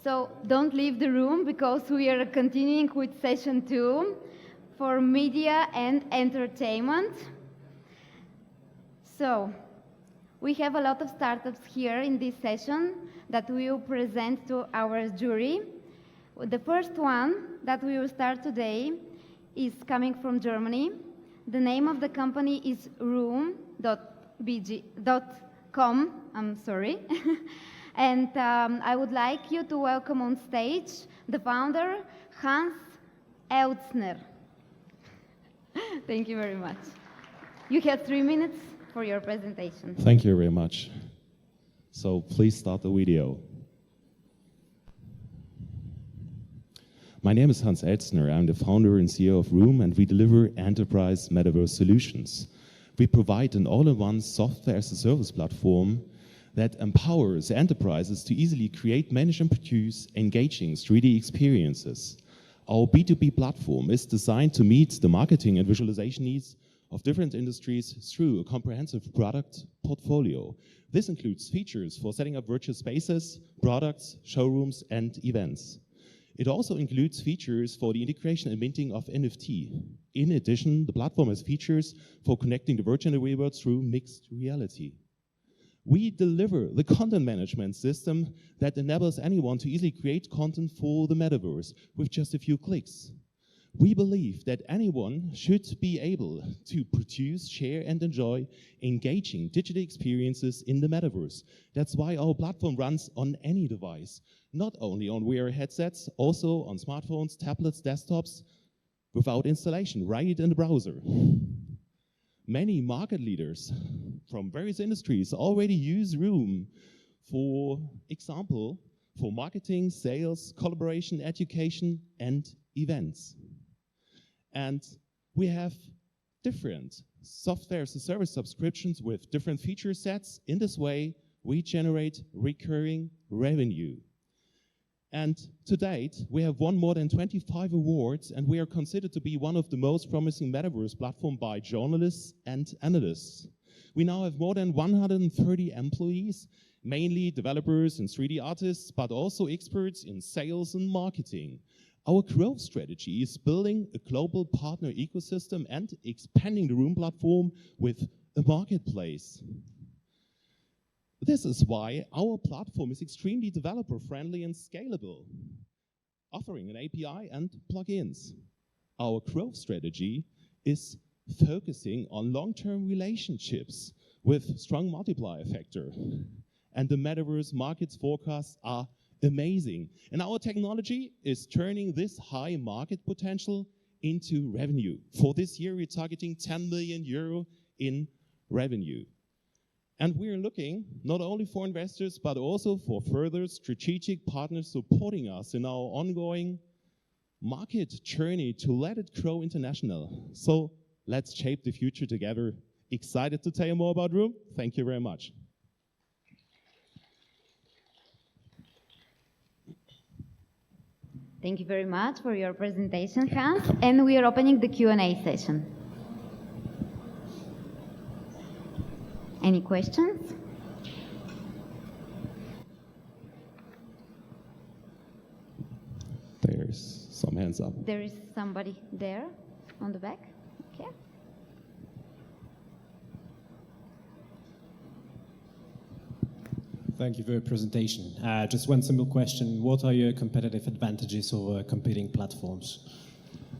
So don't leave the room because we are continuing with session 2 for media and entertainment. So we have a lot of startups here in this session that we will present to our jury. The first one that we will start today is coming from Germany. The name of the company is room.com. I'm sorry. And I would like you to welcome on stage the founder, Hans Elzner. Thank you very much. You have 3 minutes for your presentation. Thank you very much. So please start the video. My name is Hans Elzner. I'm the founder and CEO of Room, and we deliver enterprise metaverse solutions. We provide an all-in-one software as a service platform that empowers enterprises to easily create, manage, and produce engaging 3D experiences. Our B2b platform is designed to meet the marketing and visualization needs of different industries through a comprehensive product portfolio. This includes features for setting up virtual spaces, products, showrooms, and events. It also includes features for the integration and minting of NFT. In addition, the platform has features for connecting the virtual and the real world through mixed reality. We deliver the content management system that enables anyone to easily create content for the metaverse with just a few clicks. We believe that anyone should be able to produce, share, and enjoy engaging digital experiences in the metaverse. That's why our platform runs on any device, not only on VR headsets, also on smartphones, tablets, desktops, without installation, right in the browser. Many market leaders from various industries already use Room, for example, for marketing, sales, collaboration, education, and events. And we have different software as a service subscriptions with different feature sets. In this way, we generate recurring revenue. And to date, we have won more than 25 awards, and we are considered to be one of the most promising metaverse platforms by journalists and analysts. We now have more than 130 employees, mainly developers and 3D artists, but also experts in sales and marketing. Our growth strategy is building a global partner ecosystem and expanding the Room platform with a marketplace. This is why our platform is extremely developer-friendly and scalable, offering an API and plugins. Our growth strategy is focusing on long-term relationships with strong multiplier factor. And the metaverse markets forecasts are amazing. And our technology is turning this high market potential into revenue. For this year, we're targeting 10 million euro in revenue. And we're looking not only for investors, but also for further strategic partners supporting us in our ongoing market journey to let it grow international. So let's shape the future together. Excited to tell you more about Room. Thank you very much. Thank you very much for your presentation, Hans. And we are opening the Q&A session. Any questions? There's some hands up. There is somebody there on the back. Okay. Thank you for your presentation. Just one simple question. What are your competitive advantages over competing platforms?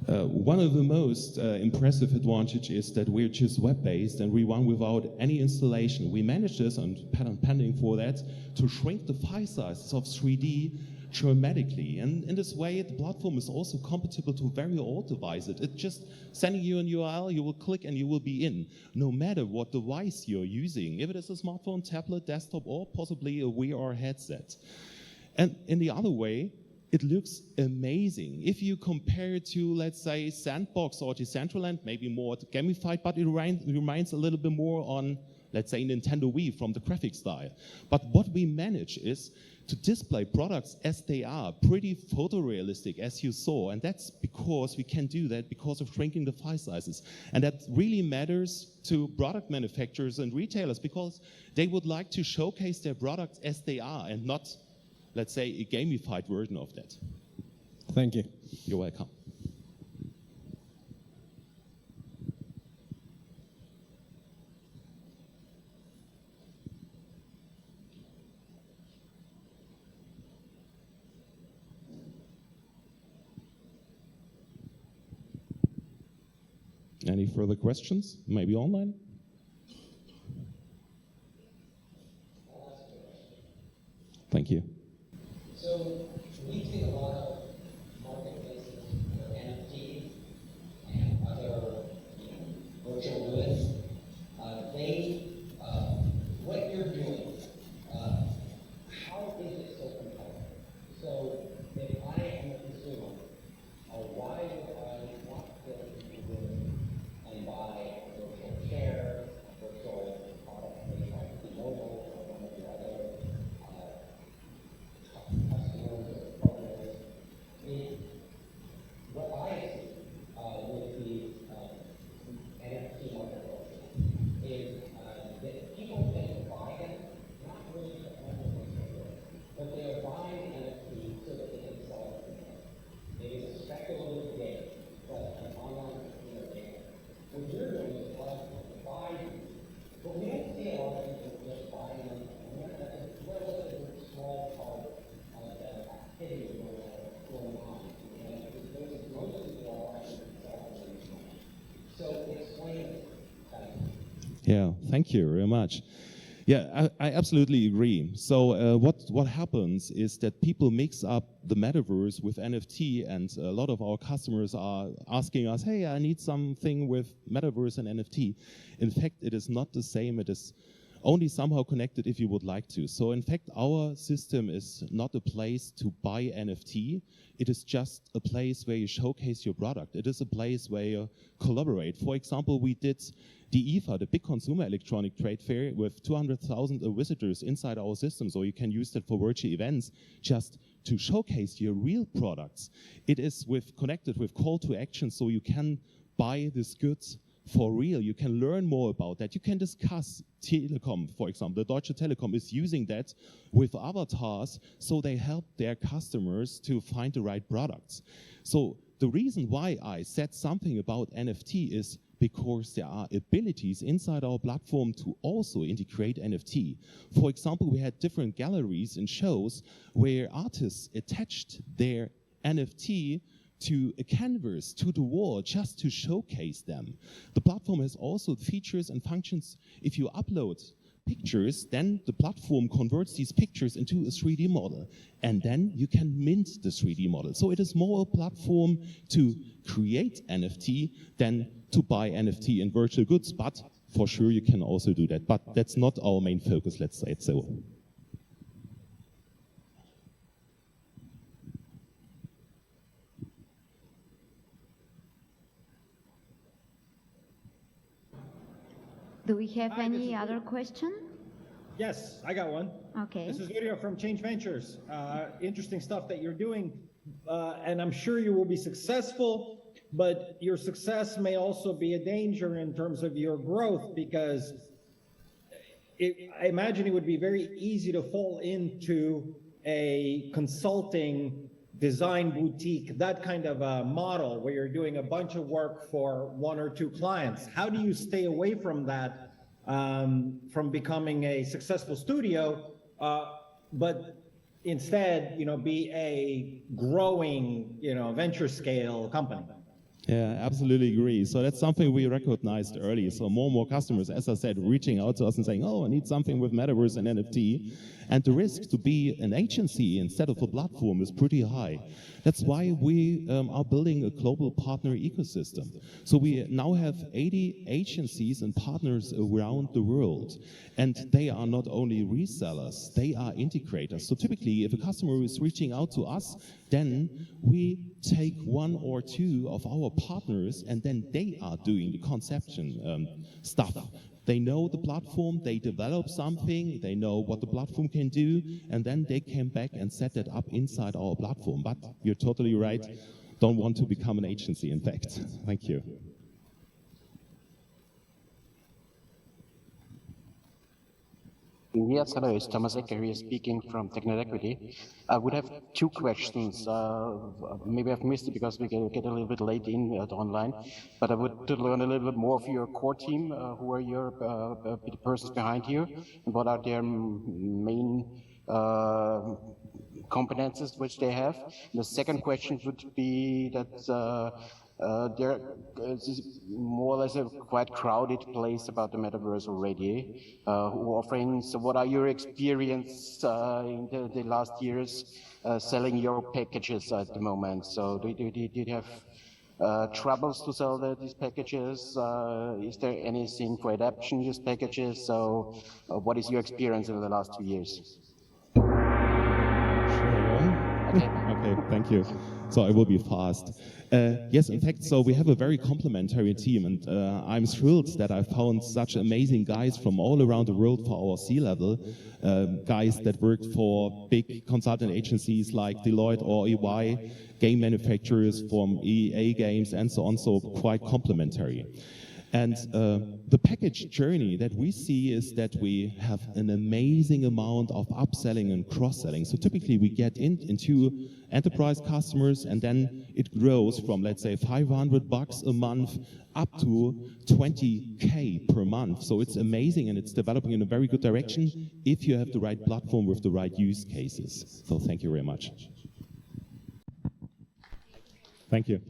One of the most impressive advantages is that we're just web-based and we run without any installation. We managed this, and patent pending for that, to shrink the file sizes of 3D dramatically. And in this way, the platform is also compatible to very old devices. It's just sending you an URL, you will click and you will be in, no matter what device you're using, if it is a smartphone, tablet, desktop, or possibly a VR headset. And in the other way, it looks amazing. If you compare it to, let's say, Sandbox or Decentraland, maybe more gamified, but it reminds a little bit more on, let's say, Nintendo Wii from the graphic style. But what we manage is to display products as they are, pretty photorealistic, as you saw. And that's because we can do that because of shrinking the file sizes. And that really matters to product manufacturers and retailers because they would like to showcase their products as they are and not let's say, a gamified version of that. Thank you. You're welcome. Any further questions? Maybe online? Thank you. So we see a lot of marketplaces for NFTs and other virtual goods. What you're doing, how is it so compelling? So if I am a consumer, why would I want to go into this and buy a virtual chair, a virtual product made by T-Mobile or one of the other customers or partners? What I see with these NFT marketplaces is that people tend to buy them, not really to own them, but they are buying NFTs so that they can sell it again. It is a speculative game, but an online casino game. What you're doing is a lot of people buy these, but we don't see a lot of people just buying them. That's a relatively small part of the activity going on. And most people are actually selling these money. So explain it. Yeah, thank you very much. Yeah, I absolutely agree. So what happens is that people mix up the metaverse with NFT, and a lot of our customers are asking us, hey, I need something with metaverse and NFT. In fact, it is not the same. It is only somehow connected if you would like to. So in fact, our system is not a place to buy NFT. It is just a place where you showcase your product. It is a place where you collaborate. For example, we did the IFA, the big consumer electronic trade fair, with 200,000 visitors inside our system. So you can use that for virtual events just to showcase your real products. It is connected with call to action, so you can buy these goods for real. You can learn more about that. You can discuss Telekom, for example. The Deutsche Telekom is using that with avatars, so they help their customers to find the right products. So the reason why I said something about NFT is because there are abilities inside our platform to also integrate NFT. For example, we had different galleries and shows where artists attached their NFT to a canvas, to the wall, just to showcase them. The platform has also features and functions. If you upload pictures, then the platform converts these pictures into a 3D model, and then you can mint the 3D model. So it is more a platform to create NFT than to buy NFT in virtual goods, but for sure you can also do that. But that's not our main focus, let's say it so. Do we have Hi, any other question? Yes, I got one. Okay. This is Video from Change Ventures. Interesting stuff that you're doing, and I'm sure you will be successful, but your success may also be a danger in terms of your growth, because I imagine it would be very easy to fall into a consulting design boutique, that kind of a model where you're doing a bunch of work for one or two clients. How do you stay away from that, from becoming a successful studio, but instead, be a growing, venture scale company? Yeah, absolutely agree. So that's something we recognized early. So more and more customers, as I said, reaching out to us and saying, oh, I need something with metaverse and NFT. And the risk to be an agency instead of a platform is pretty high. That's why we are building a global partner ecosystem. So we now have 80 agencies and partners around the world. And they are not only resellers, they are integrators. So typically, if a customer is reaching out to us, then we take one or two of our partners, and then they are doing the conception stuff. They know the platform, they develop something, they know what the platform can do, and then they came back and set that up inside our platform. But you're totally right, don't want to become an agency, in fact. Thank you. Yes, hello, it's Thomas Ecker here speaking from Technet Equity. I would have two questions. Maybe I've missed it because we get a little bit late in online, but I would to learn a little bit more of your core team. Who are your the persons behind you, and what are their main competences which they have? The second question would be that there is more or less a quite crowded place about the metaverse already. Who offering? So, what are your experience in the last years selling your packages at the moment? So, do you have troubles to sell these packages? Is there anything for adaptation these packages? So, what is your experience in the last 2 years? Okay, thank you. So I will be fast. Yes, in fact, so we have a very complementary team, and I'm thrilled that I found such amazing guys from all around the world for our C-level, guys that work for big consultant agencies like Deloitte or EY, game manufacturers from EA Games, and so on, so quite complementary. And the package journey that we see is that we have an amazing amount of upselling and cross-selling. So typically we get into enterprise customers, and then it grows from, let's say, $500 a month up to 20K per month. So it's amazing, and it's developing in a very good direction if you have the right platform with the right use cases. So thank you very much. Thank you.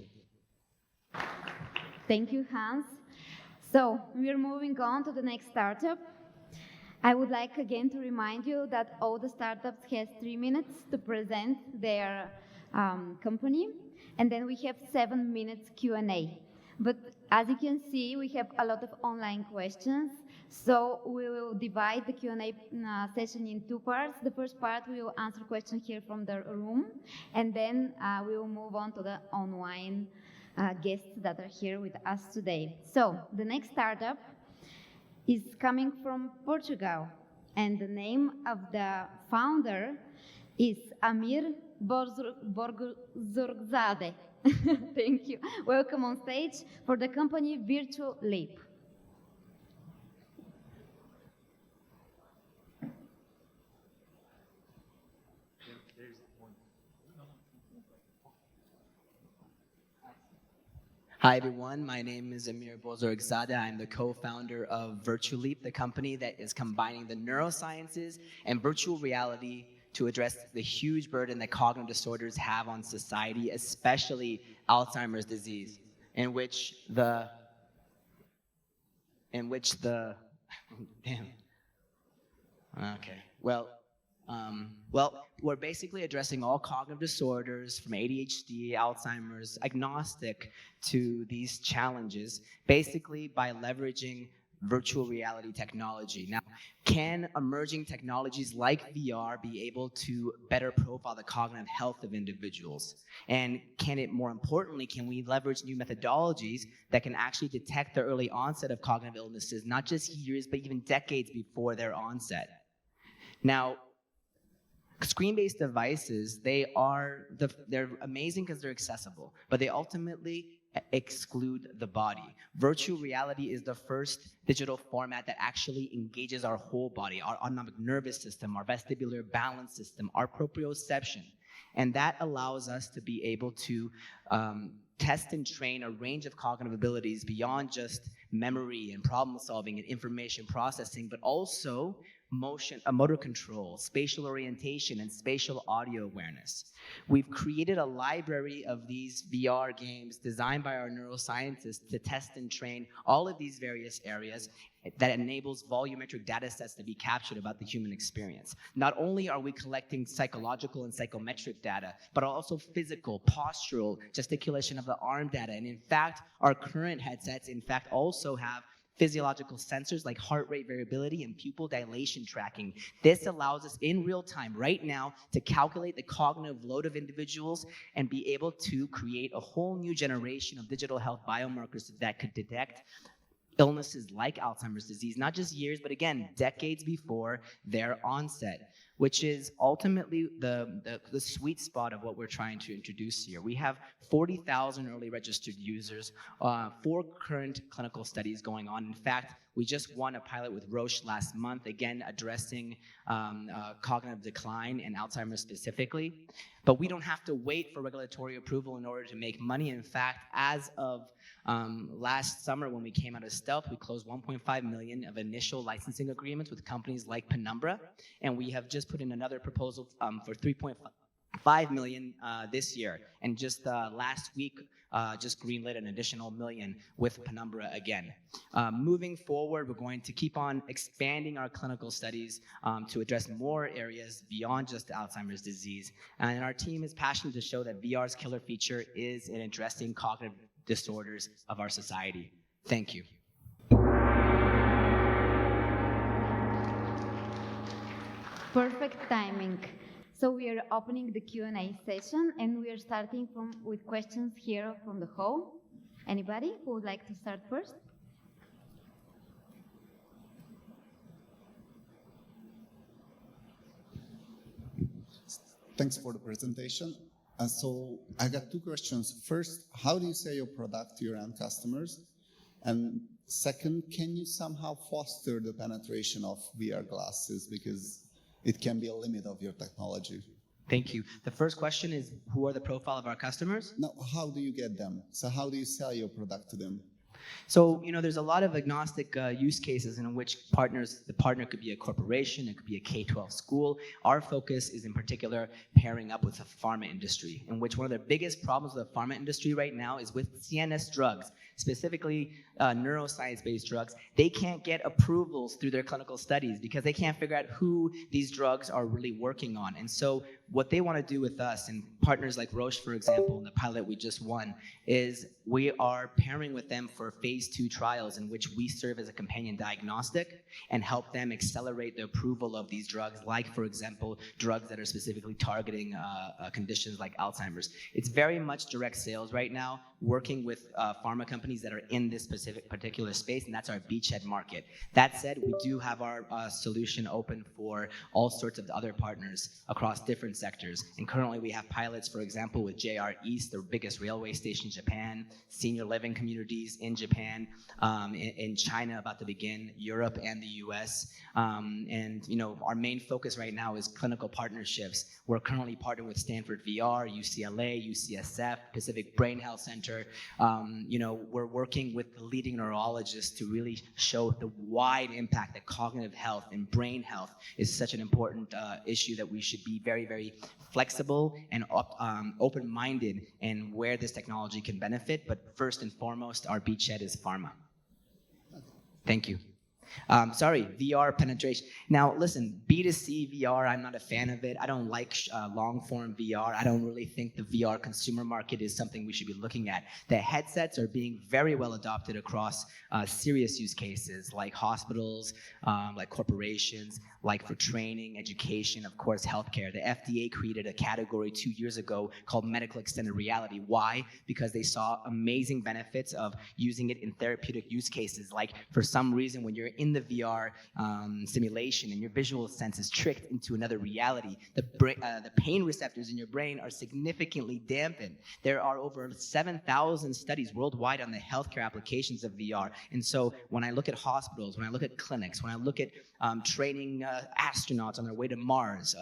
Thank you, Hans. So we are moving on to the next startup. I would like again to remind you that all the startups has 3 minutes to present their company, and then we have 7 minutes Q&A. But as you can see, we have a lot of online questions, so we will divide the Q&A session in 2 parts. The first part, we will answer questions here from the room, and then we will move on to the online guests that are here with us today. So the next startup is coming from Portugal, and the name of the founder is Amir Borzorgzade. Thank you. Welcome on stage for the company Virtuleap. Hi everyone, my name is Amir Bozorgzadeh. I'm the co-founder of Virtuleap, the company that is combining the neurosciences and virtual reality to address the huge burden that cognitive disorders have on society, especially Alzheimer's disease, in which the damn. Okay. Well, we're basically addressing all cognitive disorders from ADHD, Alzheimer's, agnostic to these challenges, basically by leveraging virtual reality technology. Now, can emerging technologies like VR be able to better profile the cognitive health of individuals? And can it, more importantly, can we leverage new methodologies that can actually detect the early onset of cognitive illnesses, not just years, but even decades before their onset? Now, screen-based devices, they're amazing because they're accessible, but they ultimately exclude the body. Virtual reality is the first digital format that actually engages our whole body, our autonomic nervous system, our vestibular balance system, our proprioception. And that allows us to be able to test and train a range of cognitive abilities beyond just memory and problem solving and information processing, but also motor control, spatial orientation, and spatial audio awareness. We've created a library of these VR games designed by our neuroscientists to test and train all of these various areas that enables volumetric data sets to be captured about the human experience. Not only are we collecting psychological and psychometric data, but also physical, postural, gesticulation of the arm data. And in fact, our current headsets, in fact, also have physiological sensors like heart rate variability and pupil dilation tracking. This allows us in real time, right now, to calculate the cognitive load of individuals and be able to create a whole new generation of digital health biomarkers that could detect illnesses like Alzheimer's disease, not just years, but again, decades before their onset, which is ultimately the sweet spot of what we're trying to introduce here. We have 40,000 early registered users, 4 current clinical studies going on. In fact, We just won a pilot with Roche last month, again addressing cognitive decline and Alzheimer's specifically. But we don't have to wait for regulatory approval in order to make money. In fact, as of last summer when we came out of stealth, we closed 1.5 million of initial licensing agreements with companies like Penumbra, and we have just put in another proposal for 3.5 million this year. And just last week, just greenlit an additional $1 million with Penumbra again. Moving forward, we're going to keep on expanding our clinical studies to address more areas beyond just Alzheimer's disease. And our team is passionate to show that VR's killer feature is in addressing cognitive disorders of our society. Thank you. Perfect timing. So we are opening the Q&A session, and we are starting with questions here from the hall. Anybody who would like to start first? Thanks for the presentation. So I got two questions. First, how do you sell your product to your end customers? And second, can you somehow foster the penetration of VR glasses? Because it can be a limit of your technology. Thank you. The first question is, who are the profile of our customers? Now, how do you get them? So how do you sell your product to them? So, there's a lot of agnostic use cases in which the partner could be a corporation, it could be a K-12 school. Our focus is in particular pairing up with the pharma industry, in which one of the biggest problems with the pharma industry right now is with CNS drugs, specifically neuroscience-based drugs. They can't get approvals through their clinical studies because they can't figure out who these drugs are really working on. And so what they want to do with us, and partners like Roche, for example, in the pilot we just won, is we are pairing with them for phase 2 trials in which we serve as a companion diagnostic and help them accelerate the approval of these drugs, like, for example, drugs that are specifically targeting conditions like Alzheimer's. It's very much direct sales right now, working with pharma companies that are in this particular space, and that's our beachhead market. That said, we do have our solution open for all sorts of other partners across different sectors. And currently we have pilots, for example, with JR East, the biggest railway station in Japan, senior living communities in Japan, in China about to begin, Europe and the US. And our main focus right now is clinical partnerships. We're currently partnered with Stanford VR, UCLA, UCSF, Pacific Brain Health Center. We're working with the leading neurologists to really show the wide impact that cognitive health and brain health is such an important issue that we should be very, very flexible and open-minded in where this technology can benefit. But first and foremost, our beachhead is pharma. Thank you. VR penetration. Now, listen, B2C VR, I'm not a fan of it. I don't like long-form VR. I don't really think the VR consumer market is something we should be looking at. The headsets are being very well adopted across serious use cases like hospitals, like corporations, like for training, education, of course, healthcare. The FDA created a category 2 years ago called medical extended reality. Why? Because they saw amazing benefits of using it in therapeutic use cases. Like, for some reason, when you're in the VR simulation and your visual sense is tricked into another reality, the pain receptors in your brain are significantly dampened. There are over 7,000 studies worldwide on the healthcare applications of VR. And so when I look at hospitals, when I look at clinics, when I look at training astronauts on their way to Mars,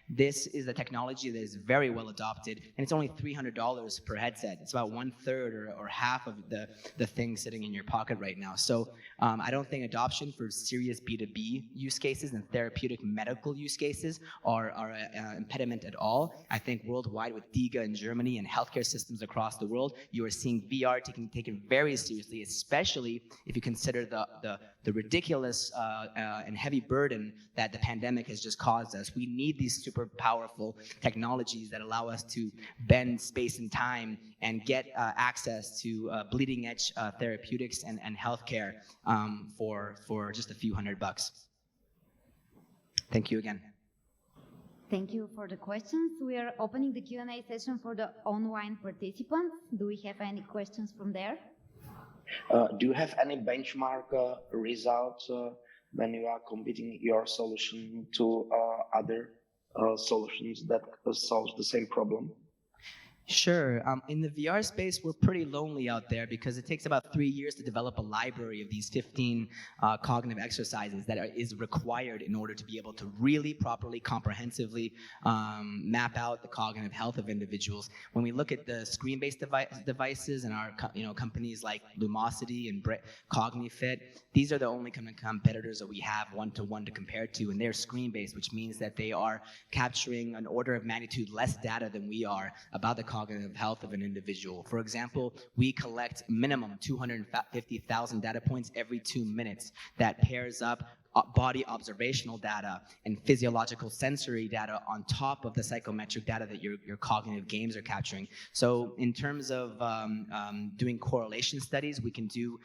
this is a technology that is very well adopted, and it's only $300 per headset. It's about 1/3 or half of the thing sitting in your pocket right now. So I don't think adoption for serious B2B use cases and therapeutic medical use cases are an impediment at all. I think worldwide with DIGA in Germany and healthcare systems across the world, you are seeing VR taken very seriously, especially if you consider the ridiculous and heavy burden that the pandemic has just caused us. We need these super powerful technologies that allow us to bend space and time and get access to bleeding edge therapeutics and healthcare for just a few $100. Thank you again. Thank you for the questions. We are opening the Q&A session for the online participants. Do we have any questions from there? Do you have any benchmark results when you are competing your solution to other solutions that solve the same problem? Sure. In the VR space, we're pretty lonely out there because it takes about 3 years to develop a library of these 15 cognitive exercises that is required in order to be able to really properly, comprehensively map out the cognitive health of individuals. When we look at the screen-based devices and our companies like Lumosity and CogniFit, these are the only kind of competitors that we have one-to-one to compare to, and they're screen-based, which means that they are capturing an order of magnitude less data than we are about the cognitive health of an individual. For example, we collect minimum 250,000 data points every 2 minutes that pairs up body observational data and physiological sensory data on top of the psychometric data that your cognitive games are capturing. So in terms of doing correlation studies, we can do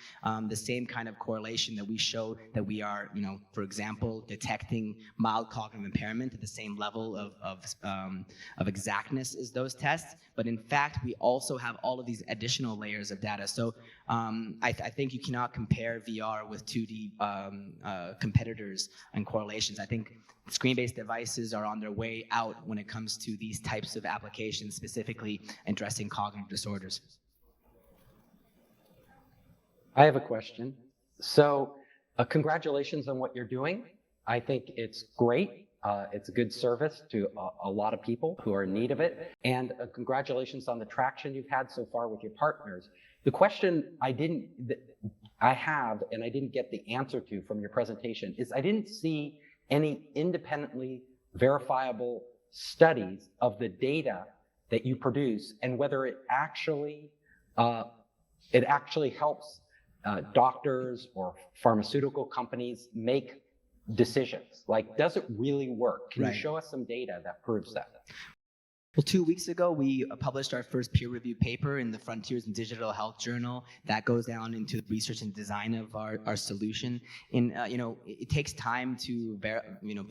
the same kind of correlation that we show that we are, for example, detecting mild cognitive impairment at the same level of exactness as those tests. But in fact, we also have all of these additional layers of data. So I think you cannot compare VR with 2D competitors and correlations. I think screen-based devices are on their way out when it comes to these types of applications, specifically addressing cognitive disorders. I have a question. So congratulations on what you're doing. I think it's great. It's a good service to a lot of people who are in need of it. And congratulations on the traction you've had so far with your partners. The question I have, and I didn't get the answer to from your presentation, is I didn't see any independently verifiable studies of the data that you produce and whether it actually helps doctors or pharmaceutical companies make decisions. Like, does it really work? Can you show us some data that proves that? Well, 2 weeks ago, we published our first peer-reviewed paper in the Frontiers in Digital Health journal. That goes down into the research and design of our solution. And it takes time to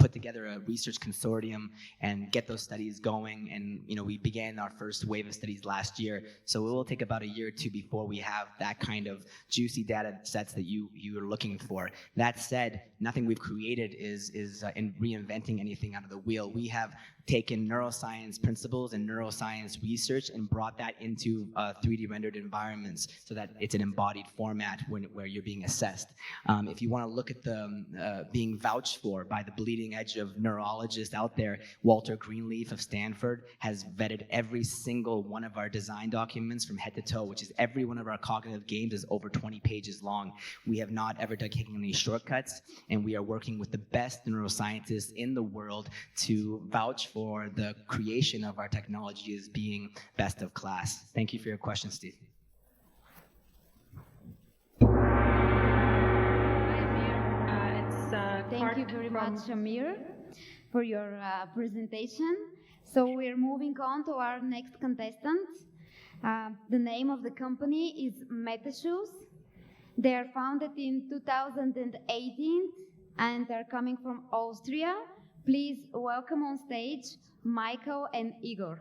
put together a research consortium and get those studies going. And we began our first wave of studies last year. So it will take about a year or two before we have that kind of juicy data sets that you are looking for. That said, nothing we've created is in reinventing anything out of the wheel. We have taken neuroscience principles and neuroscience research and brought that into 3D rendered environments so that it's an embodied format where you're being assessed. If you want to look at the being vouched for by the bleeding edge of neurologists out there, Walter Greenleaf of Stanford has vetted every single one of our design documents from head to toe, which is every one of our cognitive games is over 20 pages long. We have not ever taken any shortcuts, and we are working with the best neuroscientists in the world to vouch for the creation of our technology as being best of class. Thank you for your question, Steve. Thank you very much, Amir, for your presentation. So we're moving on to our next contestant. The name of the company is Metashoes. They are founded in 2018 and are coming from Austria. Please welcome on stage Michael and Igor.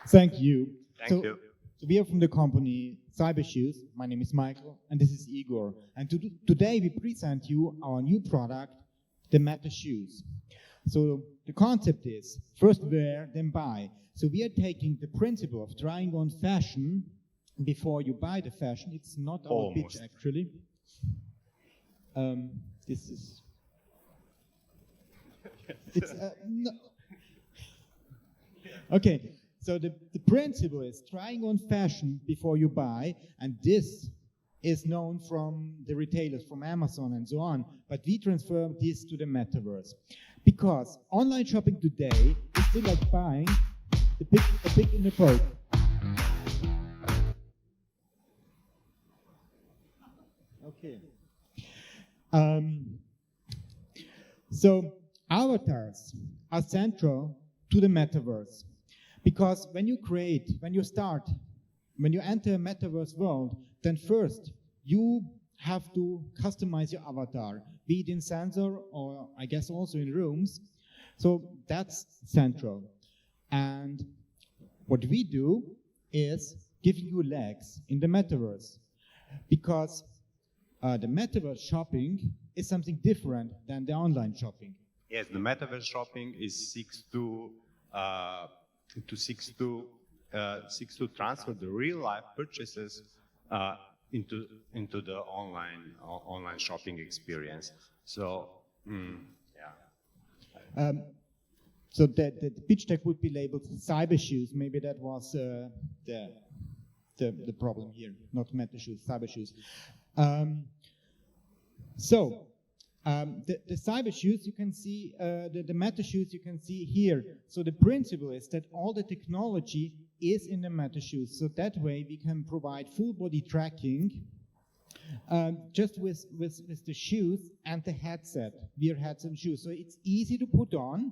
Thank you. Thank you. So we are from the company Cybershoes. My name is Michael, and this is Igor. And today we present you our new product, the Metashoes. So the concept is first wear, then buy. So we are taking the principle of trying on fashion before you buy the fashion. It's not our pitch, actually. This is. It's no. Okay. So the principle is trying on fashion before you buy, and this is known from the retailers, from Amazon and so on, but we transfer this to the metaverse. Because online shopping today is still like buying a pig in a poke. Okay. So avatars are central to the metaverse. Because when you enter a metaverse world, then first you have to customize your avatar, be it in sensor or I guess also in rooms. So that's central. And what we do is giving you legs in the metaverse. Because the metaverse shopping is something different than the online shopping. Yes, the metaverse shopping is seeks to transfer the real life purchases into the online shopping experience. So yeah. So the pitch deck would be labeled Cybershoes. Maybe that was the problem here, not Metashoes, Cybershoes. The Cybershoes you can see, the Metashoes you can see here. So the principle is that all the technology is in the Metashoes. So that way we can provide full body tracking just with the shoes and the headset, VR headsets and shoes. So it's easy to put on.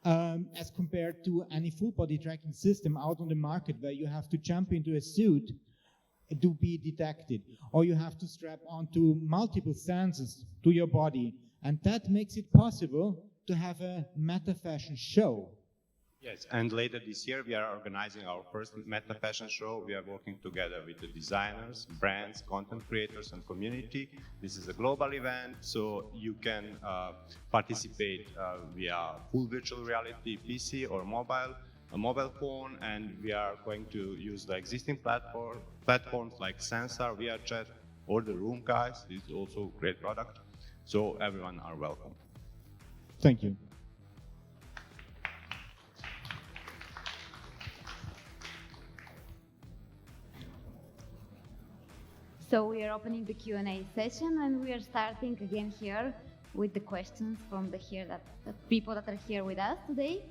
As compared to any full body tracking system out on the market where you have to jump into a suit to be detected, or you have to strap onto multiple sensors to your body, and that makes it possible to have a meta fashion show. Yes, and later this year we are organizing our first Meta Fashion Show. We are working together with the designers, brands, content creators, and community. This is a global event, so you can participate via full virtual reality, PC or a mobile phone, and we are going to use the existing platforms like Sensor, VRChat, or the Room guys. This is also a great product, so everyone are welcome. Thank you. So we are opening the Q&A session, and we are starting again here with the questions from the people that are here with us today.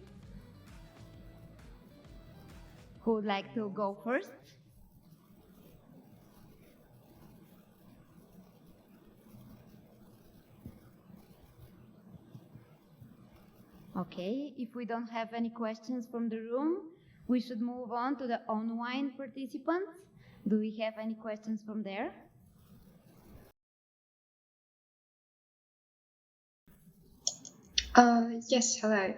Who would like to go first? Okay, if we don't have any questions from the room, we should move on to the online participants. Do we have any questions from there? Yes, hello.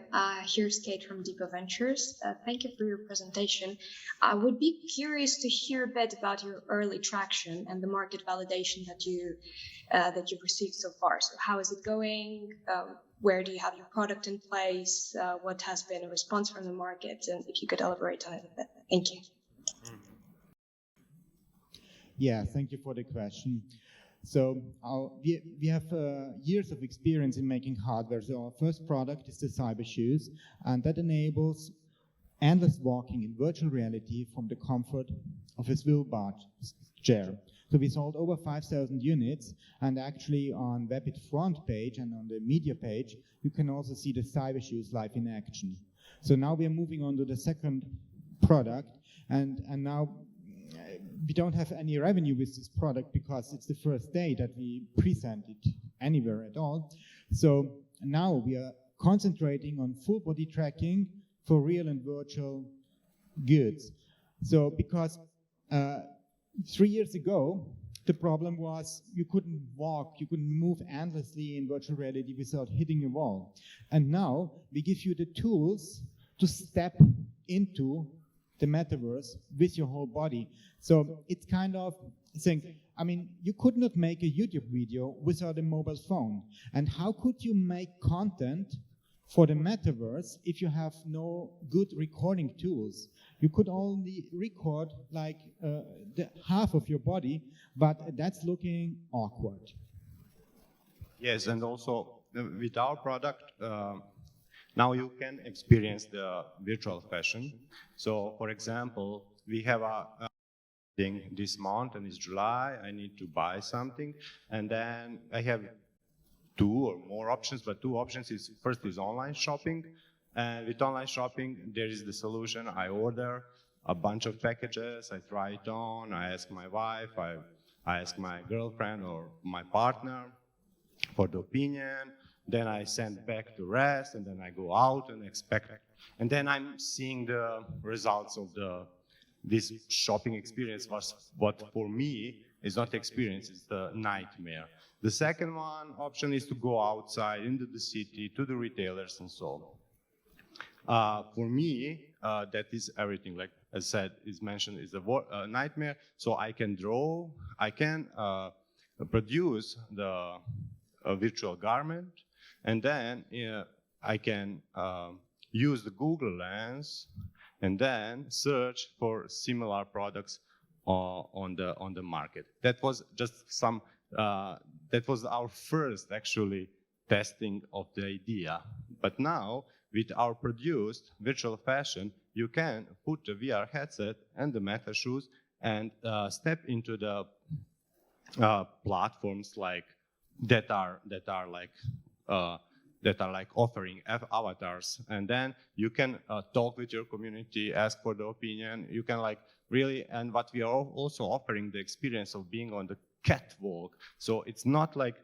Here's Kate from Deepa Ventures. Thank you for your presentation. I would be curious to hear a bit about your early traction and the market validation that you've received so far. So how is it going? Where do you have your product in place? What has been a response from the market? And if you could elaborate on it a bit. Thank you. Yeah, thank you for the question. So we have years of experience in making hardware. So our first product is the Cybershoes, and that enables endless walking in virtual reality from the comfort of a swivel bar chair. So we sold over 5,000 units, and actually on Webit front page and on the media page, you can also see the Cybershoes live in action. So now we are moving on to the second product, and now we don't have any revenue with this product because it's the first day that we present it anywhere at all. So now we are concentrating on full body tracking for real and virtual goods. So because 3 years ago, the problem was you couldn't walk, you couldn't move endlessly in virtual reality without hitting a wall. And now we give you the tools to step into the metaverse with your whole body. So it's kind of saying, I mean, you could not make a YouTube video without a mobile phone. And how could you make content for the metaverse if you have no good recording tools? You could only record like the half of your body, but that's looking awkward. Yes, and also with our product, now you can experience the virtual fashion. So, for example, we have a thing this month, and it's July. I need to buy something, and then I have 2 or more options. But 2 options is first is online shopping, and with online shopping there is the solution. I order a bunch of packages, I try it on, I ask my wife, I ask my girlfriend or my partner for the opinion. Then I send back the rest, and then I go out and expect, and then I'm seeing the results of this shopping experience. Was what for me is not experience, it's the nightmare. The second option is to go outside into the city to the retailers and so on. For me, that is everything. Like I said, is mentioned, is a nightmare. So I can draw, I can produce a virtual garment. and then I can use the Google Lens and then search for similar products on the market. That was just that was our first actually testing of the idea. But now with our produced virtual fashion, you can put the VR headset and the Metashoes and step into the platforms like that are like offering avatars, and then you can talk with your community, ask for the opinion. You can like really, and what we are also offering the experience of being on the catwalk. So it's not like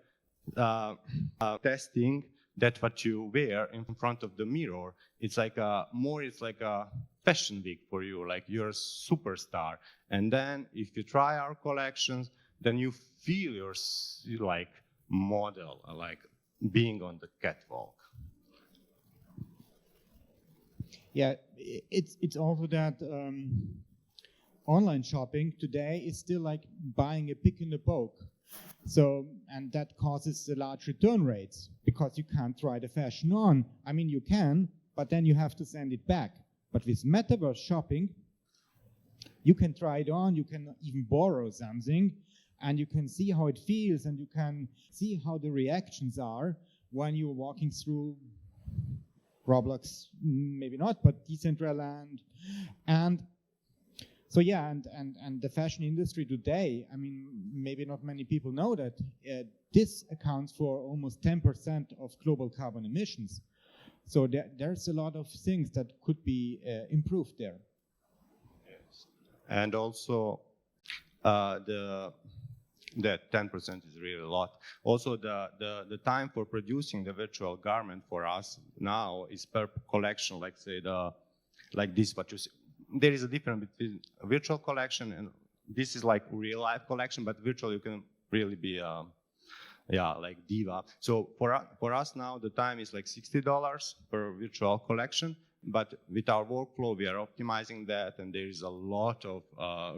testing that what you wear in front of the mirror. It's like it's like a fashion week for you, like you're a superstar. And then if you try our collections, then you feel you're like model, like being on the catwalk. Yeah, it's also that online shopping today is still like buying a pick in the poke. So, and that causes the large return rates because you can't try the fashion on. I mean, you can, but then you have to send it back. But with metaverse shopping, you can try it on, you can even borrow something, and you can see how it feels, and you can see how the reactions are when you're walking through Roblox, maybe not, but Decentraland. And so yeah, and the fashion industry today, I mean, maybe not many people know that this accounts for almost 10% of global carbon emissions. So there's a lot of things that could be improved there. Yes. And also that 10% is really a lot. Also, the time for producing the virtual garment for us now is per collection, like say like this, what you see. There is a difference between a virtual collection and this is like real life collection, but virtual you can really be like diva. So for us now the time is like $60 per virtual collection, but with our workflow we are optimizing that, and there is a lot of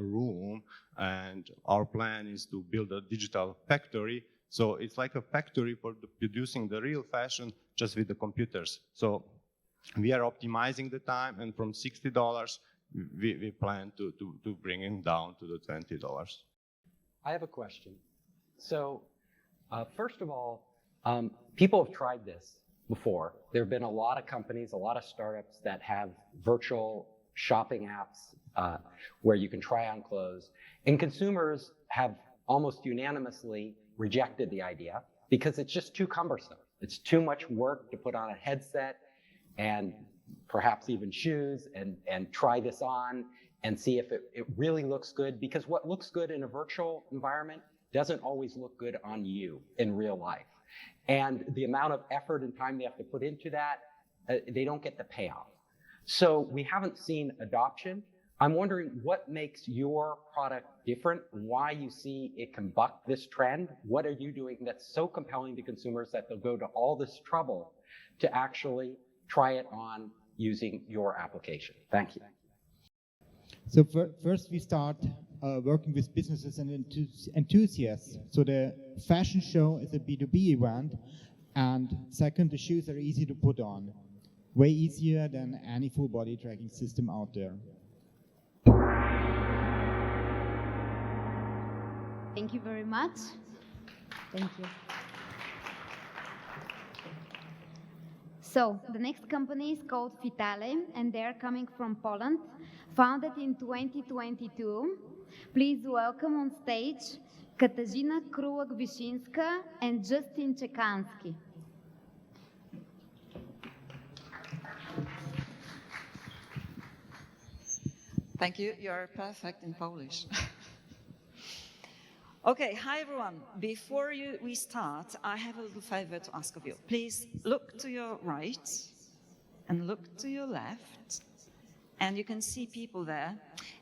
room, and our plan is to build a digital factory. So it's like a factory for producing the real fashion just with the computers. So we are optimizing the time, and from $60 we plan to bring it down to the $20. I have a question. So first of all, people have tried this before. There have been a lot of companies, a lot of startups that have virtual shopping apps where you can try on clothes. And consumers have almost unanimously rejected the idea because it's just too cumbersome. It's too much work to put on a headset and perhaps even shoes and try this on and see if it really looks good, because what looks good in a virtual environment doesn't always look good on you in real life. And the amount of effort and time they have to put into that, they don't get the payoff. So we haven't seen adoption. I'm wondering what makes your product different, why you see it can buck this trend. What are you doing that's so compelling to consumers that they'll go to all this trouble to actually try it on using your application? Thank you. So first we start working with businesses and enthusiasts. So the fashion show is a B2B event, and second, the shoes are easy to put on. Way easier than any full body tracking system out there. Thank you very much. Thank you. So the next company is called Fitale, and they're coming from Poland, founded in 2022. Please welcome on stage Katarzyna Krułak-Wiszyńska and Justin Czekanski. Thank you. You're perfect in Polish. Okay, hi everyone. Before we start, I have a little favor to ask of you. Please look to your right and look to your left, and you can see people there.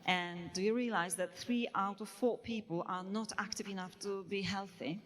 And do you realize that 3 out of 4 people are not active enough to be healthy?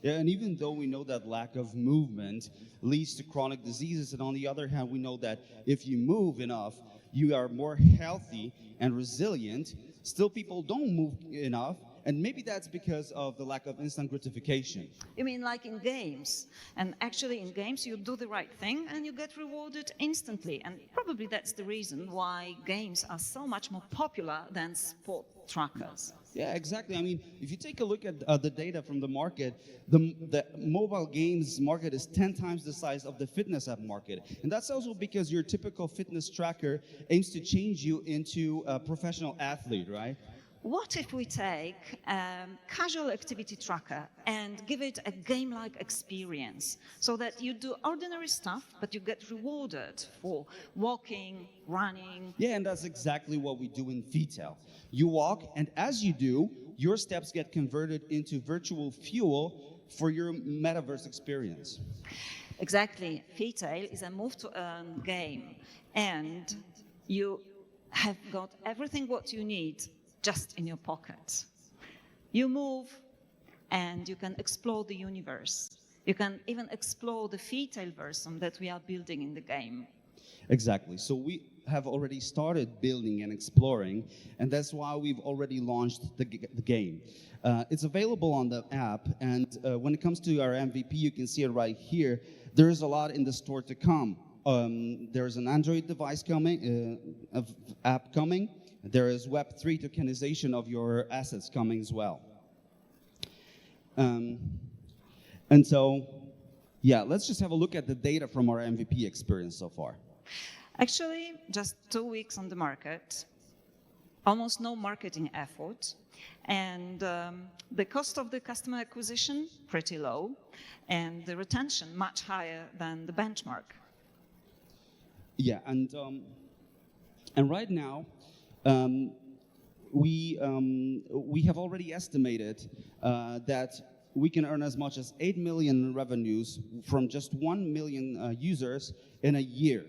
Yeah, and even though we know that lack of movement leads to chronic diseases, and on the other hand, we know that if you move enough, you are more healthy and resilient. Still, people don't move enough, And maybe that's because of the lack of instant gratification. You mean like in games? And actually in games you do the right thing and you get rewarded instantly. And probably that's the reason why games are so much more popular than sport trackers. Yeah, exactly. I mean, if you take a look at the data from the market, the mobile games market is 10 times the size of the fitness app market. And that's also because your typical fitness tracker aims to change you into a professional athlete, right? What if we take a casual activity tracker and give it a game-like experience so that you do ordinary stuff, but you get rewarded for walking, running? Yeah, and that's exactly what we do in Fitale. You walk, and as you do, your steps get converted into virtual fuel for your metaverse experience. Exactly. Fitale is a move-to-earn game, and you have got everything what you need just in your pocket. You move and you can explore the universe. You can even explore the Fitale version that we are building in the game. Exactly. So we have already started building and exploring, and that's why we've already launched the game. It's available on the app, and when it comes to our MVP, you can see it right here. There is a lot in the store to come. There's an Android device coming, app coming. There is Web3 tokenization of your assets coming as well. And so, yeah, let's just have a look at the data from our MVP experience so far. Actually, just 2 weeks on the market, almost no marketing effort, and the cost of the customer acquisition pretty low, and the retention much higher than the benchmark. Yeah, and right now, we have already estimated that we can earn as much as 8 million in revenues from just 1 million users in a year.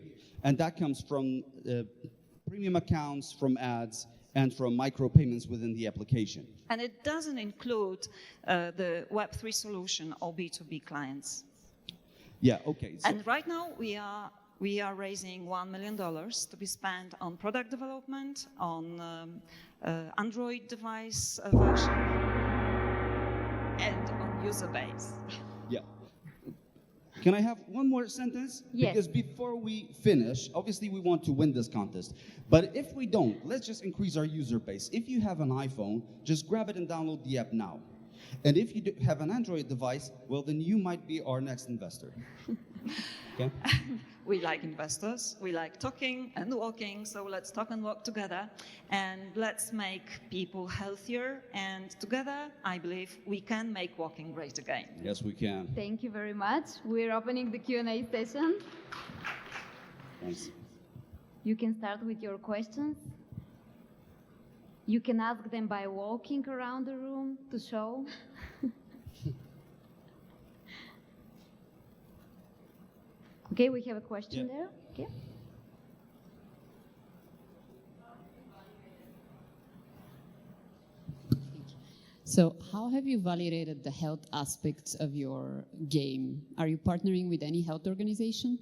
And that comes from premium accounts, from ads, and from micropayments within the application. And it doesn't include the Web3 solution or B2b clients. Yeah, okay. So and right now we are raising $1 million to be spent on product development, on Android device version, and on user base. Yeah. Can I have one more sentence? Yes. Because before we finish, obviously we want to win this contest. But if we don't, let's just increase our user base. If you have an iPhone, just grab it and download the app now. And if you have an Android device, well, then you might be our next investor. Okay? We like investors, we like talking and walking, so let's talk and walk together, and let's make people healthier, and together, I believe, we can make walking great again. Yes, we can. Thank you very much. We're opening the Q&A session. Thanks. You can start with your questions. You can ask them by walking around the room to show. Okay, we have a question there. Okay. So how have you validated the health aspects of your game? Are you partnering with any health organization?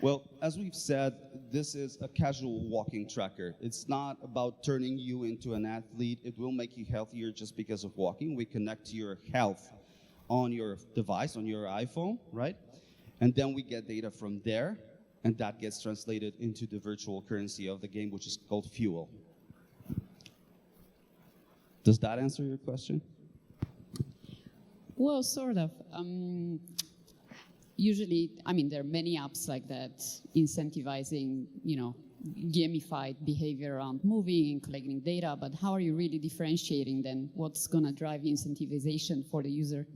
Well, as we've said, this is a casual walking tracker. It's not about turning you into an athlete. It will make you healthier just because of walking. We connect to your health on your device, on your iPhone, right? And then we get data from there, and that gets translated into the virtual currency of the game, which is called Fuel. Does that answer your question? Well, sort of. Usually, I mean, there are many apps like that incentivizing, gamified behavior around moving and collecting data, but how are you really differentiating then? What's going to drive incentivization for the user?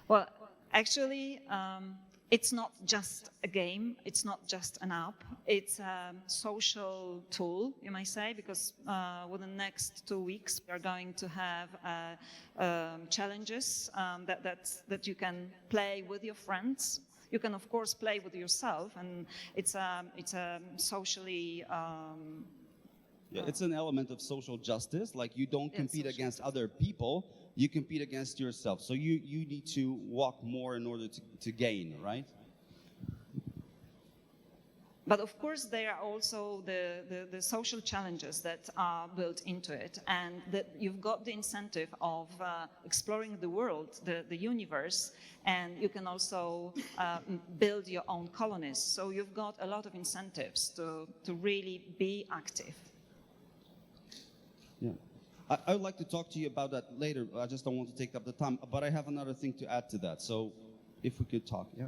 Well, actually, it's not just a game, it's not just an app, it's a social tool, you might say, because within the next 2 weeks we are going to have challenges that you can play with your friends. You can, of course, play with yourself, and it's a socially... Yeah, it's an element of social justice, like you don't compete against other people, you compete against yourself. So you need to walk more in order to gain, right? But of course, there are also the social challenges that are built into it, and that you've got the incentive of exploring the world, the universe, and you can also build your own colonies. So you've got a lot of incentives to really be active. Yeah. I would like to talk to you about that later. I just don't want to take up the time. But I have another thing to add to that. So if we could talk, yeah.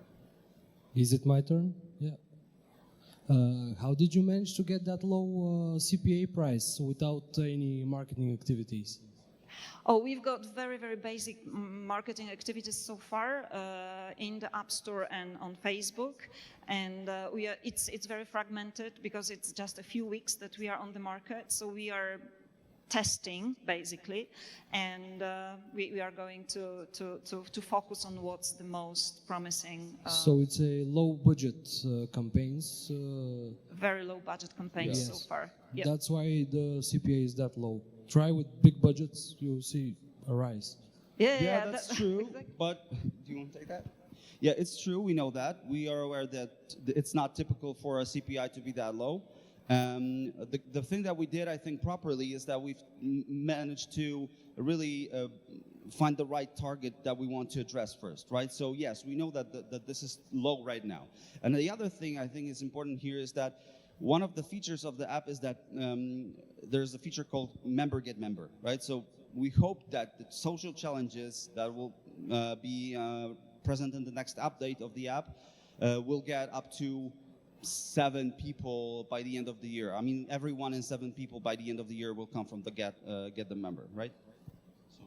Is it my turn? Yeah. How did you manage to get that low CPA price without any marketing activities? Oh, we've got very, very basic marketing activities so far in the App Store and on Facebook, and it's very fragmented because it's just a few weeks that we are on the market. So we are testing basically, and we are going to focus on what's the most promising. So it's a low budget campaigns. Very low budget campaigns so far. Yep. That's why the CPA is that low. Try with big budgets, you'll see a rise. Yeah, that's true. Exactly. But do you want to take that? Yeah, it's true. We know that. We are aware that it's not typical for a CPI to be that low. The thing that we did, I think, properly is that we've managed to really find the right target that we want to address first, right? So yes, we know that this is low right now. And the other thing I think is important here is that one of the features of the app is that there's a feature called Member Get Member, right? So we hope that the social challenges that will be present in the next update of the app will get up to 7 people by the end of the year. I mean, every 1 in 7 people by the end of the year will come from the Get the Member, right? So.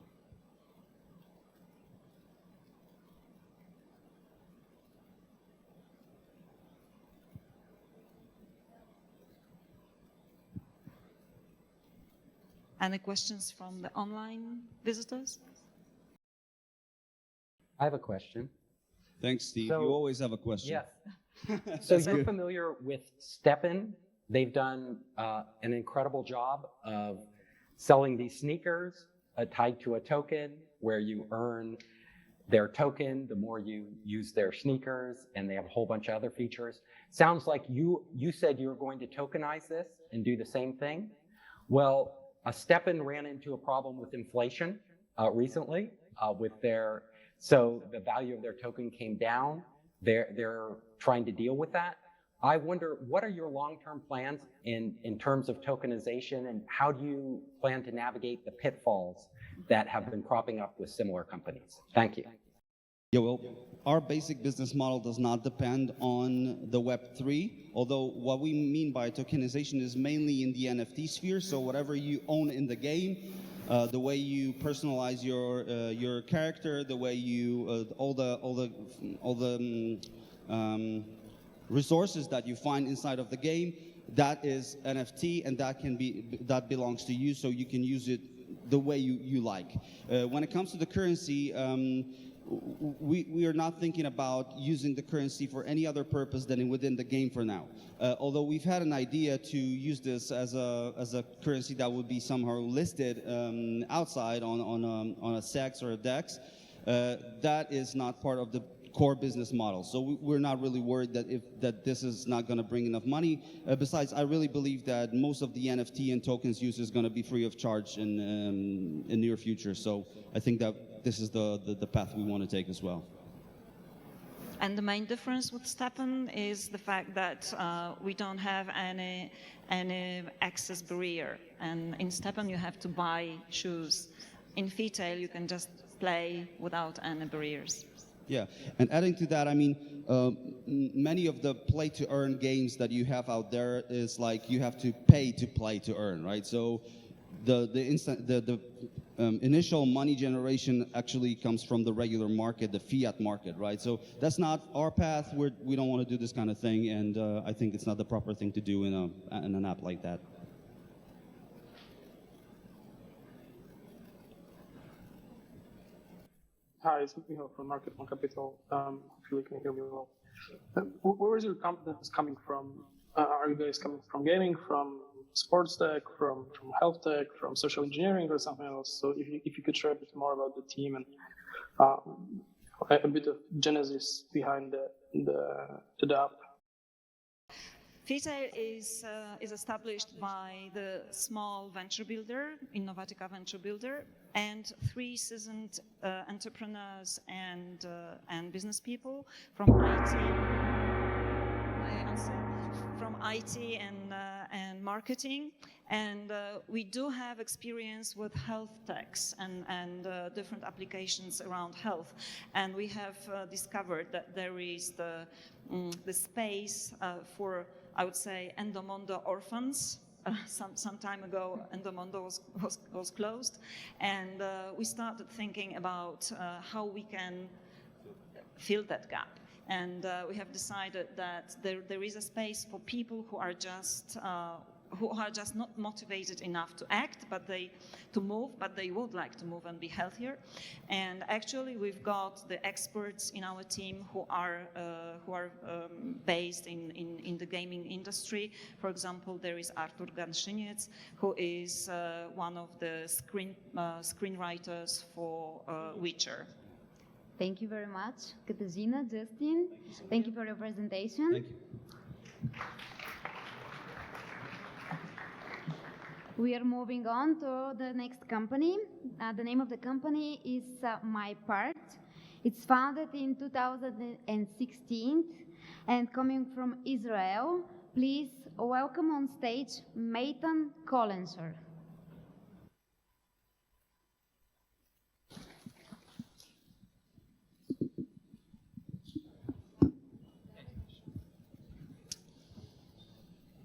Any questions from the online visitors? I have a question. Thanks, Steve. So, you always have a question. Yes. So you're familiar with Stepan. They've done an incredible job of selling these sneakers tied to a token where you earn their token the more you use their sneakers, and they have a whole bunch of other features. Sounds like you said you were going to tokenize this and do the same thing. Well, Stepan ran into a problem with inflation recently so the value of their token came down. They're trying to deal with that. I wonder, what are your long-term plans in terms of tokenization, and how do you plan to navigate the pitfalls that have been cropping up with similar companies? Thank you. Yeah, well, our basic business model does not depend on the Web3, although what we mean by tokenization is mainly in the NFT sphere. So whatever you own in the game, the way you personalize your character, the way you all the resources that you find inside of the game, that is NFT, and that belongs to you, so you can use it the way you like. When it comes to the currency, we are not thinking about using the currency for any other purpose than within the game for now. Although we've had an idea to use this as a currency that would be somehow listed outside on a SEX or a DEX, that is not part of the core business model. So we're not really worried that this is not going to bring enough money. Besides, I really believe that most of the NFT and tokens use is going to be free of charge in near future. So I think that this is the path we want to take as well. And the main difference with Stepan is the fact that we don't have any access barrier. And in Stepan you have to buy shoes. In Fitale you can just play without any barriers. Yeah, and adding to that, I mean, many of the play-to-earn games that you have out there is like you have to pay to play to earn, right? So the initial money generation actually comes from the regular market, the fiat market, right? So that's not our path. We don't want to do this kind of thing, and I think it's not the proper thing to do in an app like that. Hi, it's Michal from Market One Capital. Hopefully you can hear me well. Where is your confidence coming from? Are you guys coming from gaming, from sports tech, from health tech, from social engineering, or something else? So if you could share a bit more about the team and a bit of genesis behind the app. Fitale is established by the small venture builder, Innovatica venture builder, and 3 seasoned entrepreneurs and business people from IT. From IT and marketing, and we do have experience with health techs and different applications around health, and we have discovered that there is the space for, I would say, Endomondo orphans. Some time ago, Endomondo was closed, and we started thinking about how we can fill that gap. And we have decided that there is a space for people who are just not motivated enough to act, to move, but they would like to move and be healthier. And actually, we've got the experts in our team who are based in the gaming industry. For example, there is Artur Ganszyniec, who is one of the screenwriters for Witcher. Thank you very much, Katarzyna, Justin. Thank you for your presentation. Thank you. We are moving on to the next company. The name of the company is MyPart. It's founded in 2016 and coming from Israel. Please welcome on stage Meitan Kolenscher.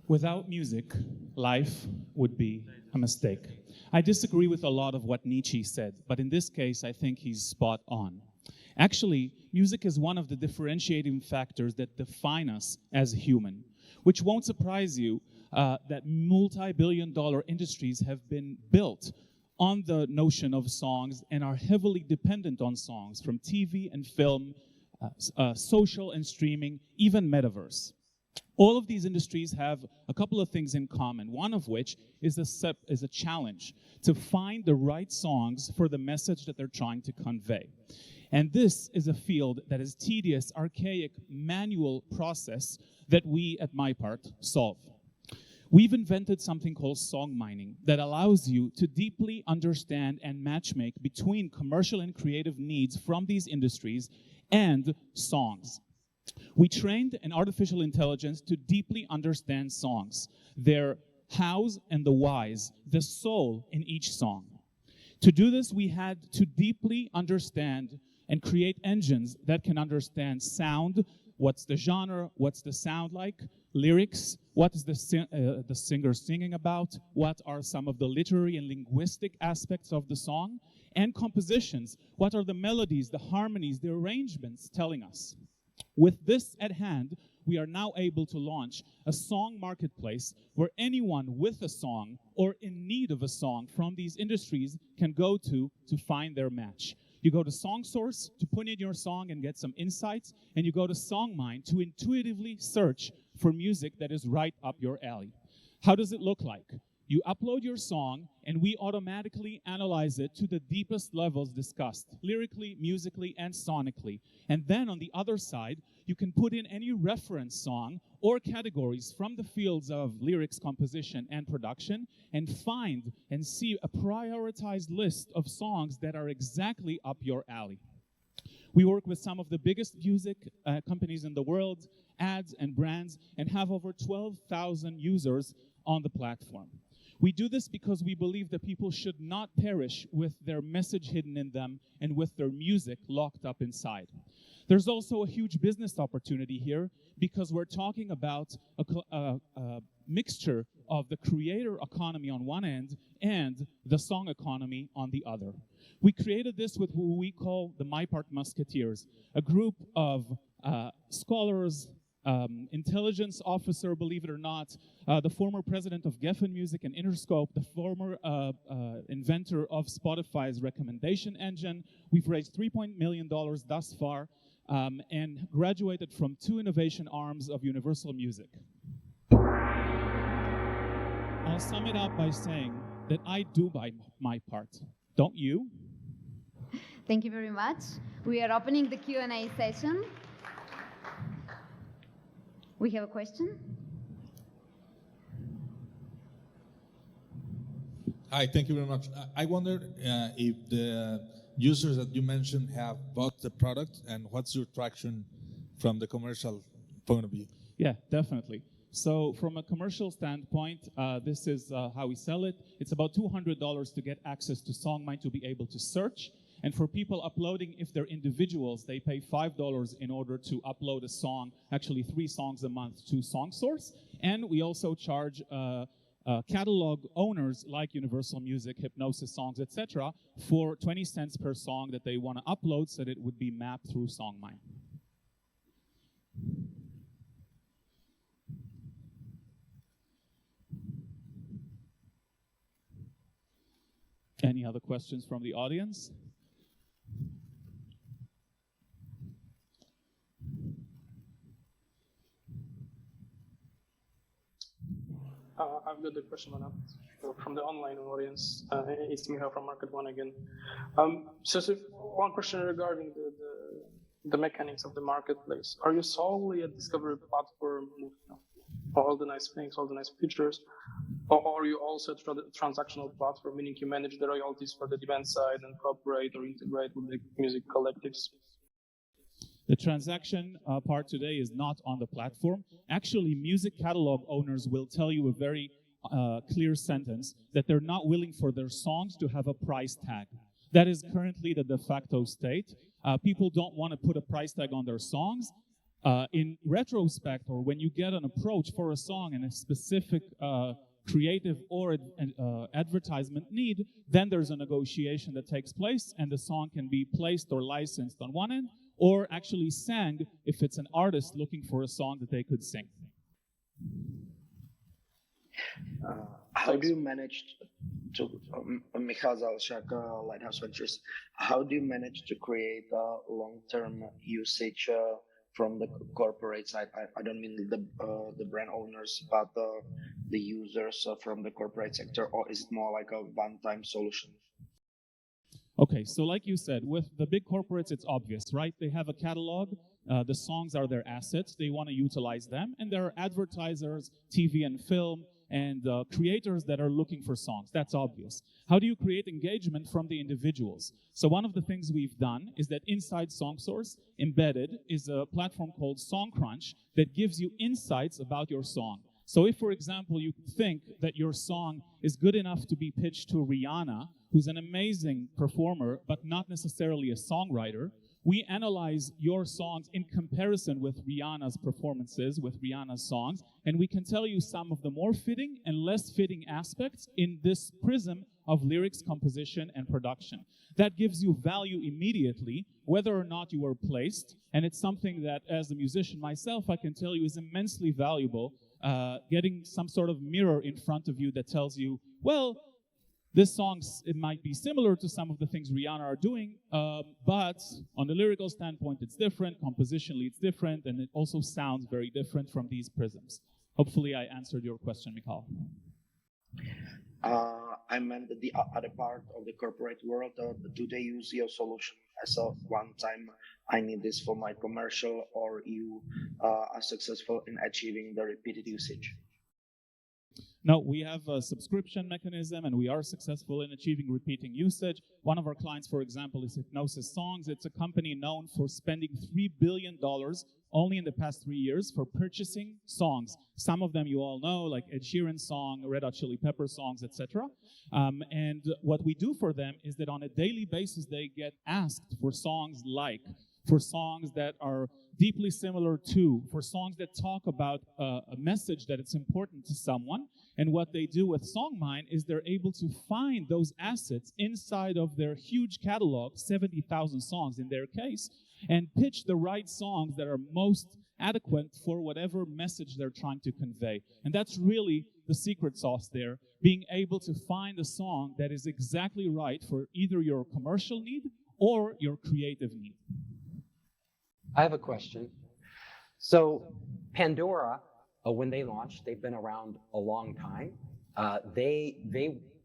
Without music, life would be a mistake. I disagree with a lot of what Nietzsche said, but in this case, I think he's spot on. Actually, music is one of the differentiating factors that define us as human, which won't surprise you that multi-billion-dollar industries have been built on the notion of songs and are heavily dependent on songs, from TV and film, social and streaming, even metaverse. All of these industries have a couple of things in common, one of which is a challenge to find the right songs for the message that they're trying to convey. And this is a field that is tedious, archaic, manual process that we at MyPart solve. We've invented something called song mining that allows you to deeply understand and matchmake between commercial and creative needs from these industries and songs. We trained an artificial intelligence to deeply understand songs, their hows and the whys, the soul in each song. To do this, we had to deeply understand and create engines that can understand sound, what's the genre, what's the sound like, lyrics, what is the singer singing about, what are some of the literary and linguistic aspects of the song, and compositions, what are the melodies, the harmonies, the arrangements telling us. With this at hand, we are now able to launch a song marketplace where anyone with a song or in need of a song from these industries can go to find their match. You go to SongSource to put in your song and get some insights, and you go to SongMine to intuitively search for music that is right up your alley. How does it look like? You upload your song, and we automatically analyze it to the deepest levels discussed, lyrically, musically, and sonically. And then on the other side, you can put in any reference song or categories from the fields of lyrics, composition, and production, and find and see a prioritized list of songs that are exactly up your alley. We work with some of the biggest music companies in the world, ads and brands, and have over 12,000 users on the platform. We do this because we believe that people should not perish with their message hidden in them and with their music locked up inside. There's also a huge business opportunity here because we're talking about a mixture of the creator economy on one end and the song economy on the other. We created this with who we call the MyPart Musketeers, a group of scholars, intelligence officer, believe it or not, the former president of Geffen Music and Interscope, the former inventor of Spotify's recommendation engine. We've raised $3 million thus far and graduated from 2 innovation arms of Universal Music. I'll sum it up by saying that I do buy my part. Don't you? Thank you very much. We are opening the Q&A session. We have a question. Hi, thank you very much. I wonder if the users that you mentioned have bought the product, and what's your traction from the commercial point of view? Yeah, definitely. So from a commercial standpoint, this is how we sell it. It's about $200 to get access to SongMine to be able to search. And for people uploading, if they're individuals, they pay $5 in order to upload a song, actually 3 songs a month to SongSource. And we also charge catalog owners like Universal Music, Hypnosis Songs, etc., for 20 cents per song that they want to upload so that it would be mapped through SongMine. Any other questions from the audience? I've got the question on from the online audience. It's Michał from Market One again. So one question regarding the mechanics of the marketplace. Are you solely a discovery platform with all the nice things, all the nice features, or are you also a transactional platform, meaning you manage the royalties for the demand side and cooperate or integrate with the music collectives? The transaction part today is not on the platform. Actually, music catalog owners will tell you a very clear sentence that they're not willing for their songs to have a price tag. That is currently the de facto state. People don't want to put a price tag on their songs. In retrospect, or when you get an approach for a song and a specific creative or advertisement need, then there's a negotiation that takes place, and the song can be placed or licensed on one end, or actually sang if it's an artist looking for a song that they could sing. How do you manage to, Michał Zalszak, Lighthouse Ventures, how do you manage to create long-term usage from the corporate side? I don't mean the brand owners, but the users from the corporate sector, or is it more like a one-time solution? Okay, so like you said, with the big corporates, it's obvious, right? They have a catalog, the songs are their assets, they want to utilize them, and there are advertisers, TV and film, and creators that are looking for songs. That's obvious. How do you create engagement from the individuals? So one of the things we've done is that inside SongSource, embedded, is a platform called SongCrunch that gives you insights about your song. So if, for example, you think that your song is good enough to be pitched to Rihanna, who's an amazing performer, but not necessarily a songwriter, we analyze your songs in comparison with Rihanna's performances, with Rihanna's songs, and we can tell you some of the more fitting and less fitting aspects in this prism of lyrics, composition, and production. That gives you value immediately, whether or not you were placed, and it's something that, as a musician myself, I can tell you is immensely valuable, getting some sort of mirror in front of you that tells you, well, this song, it might be similar to some of the things Rihanna are doing, but on the lyrical standpoint, it's different, compositionally it's different, and it also sounds very different from these prisms. Hopefully I answered your question, Michał. I meant the other part of the corporate world, do they use your solution as a one-time, I need this for my commercial, or you are successful in achieving the repeated usage? No, we have a subscription mechanism, and we are successful in achieving repeating usage. One of our clients, for example, is Hypnosis Songs. It's a company known for spending $3 billion only in the past 3 years for purchasing songs. Some of them you all know, like Ed Sheeran's song, Red Hot Chili Pepper songs, etc. And what we do for them is that on a daily basis, they get asked for songs like, for songs that are deeply similar to, for songs that talk about a message that it's important to someone. And what they do with SongMine is they're able to find those assets inside of their huge catalog, 70,000 songs in their case, and pitch the right songs that are most adequate for whatever message they're trying to convey. And that's really the secret sauce there, being able to find a song that is exactly right for either your commercial need or your creative need. I have a question. So Pandora, when they launched, they've been around a long time. They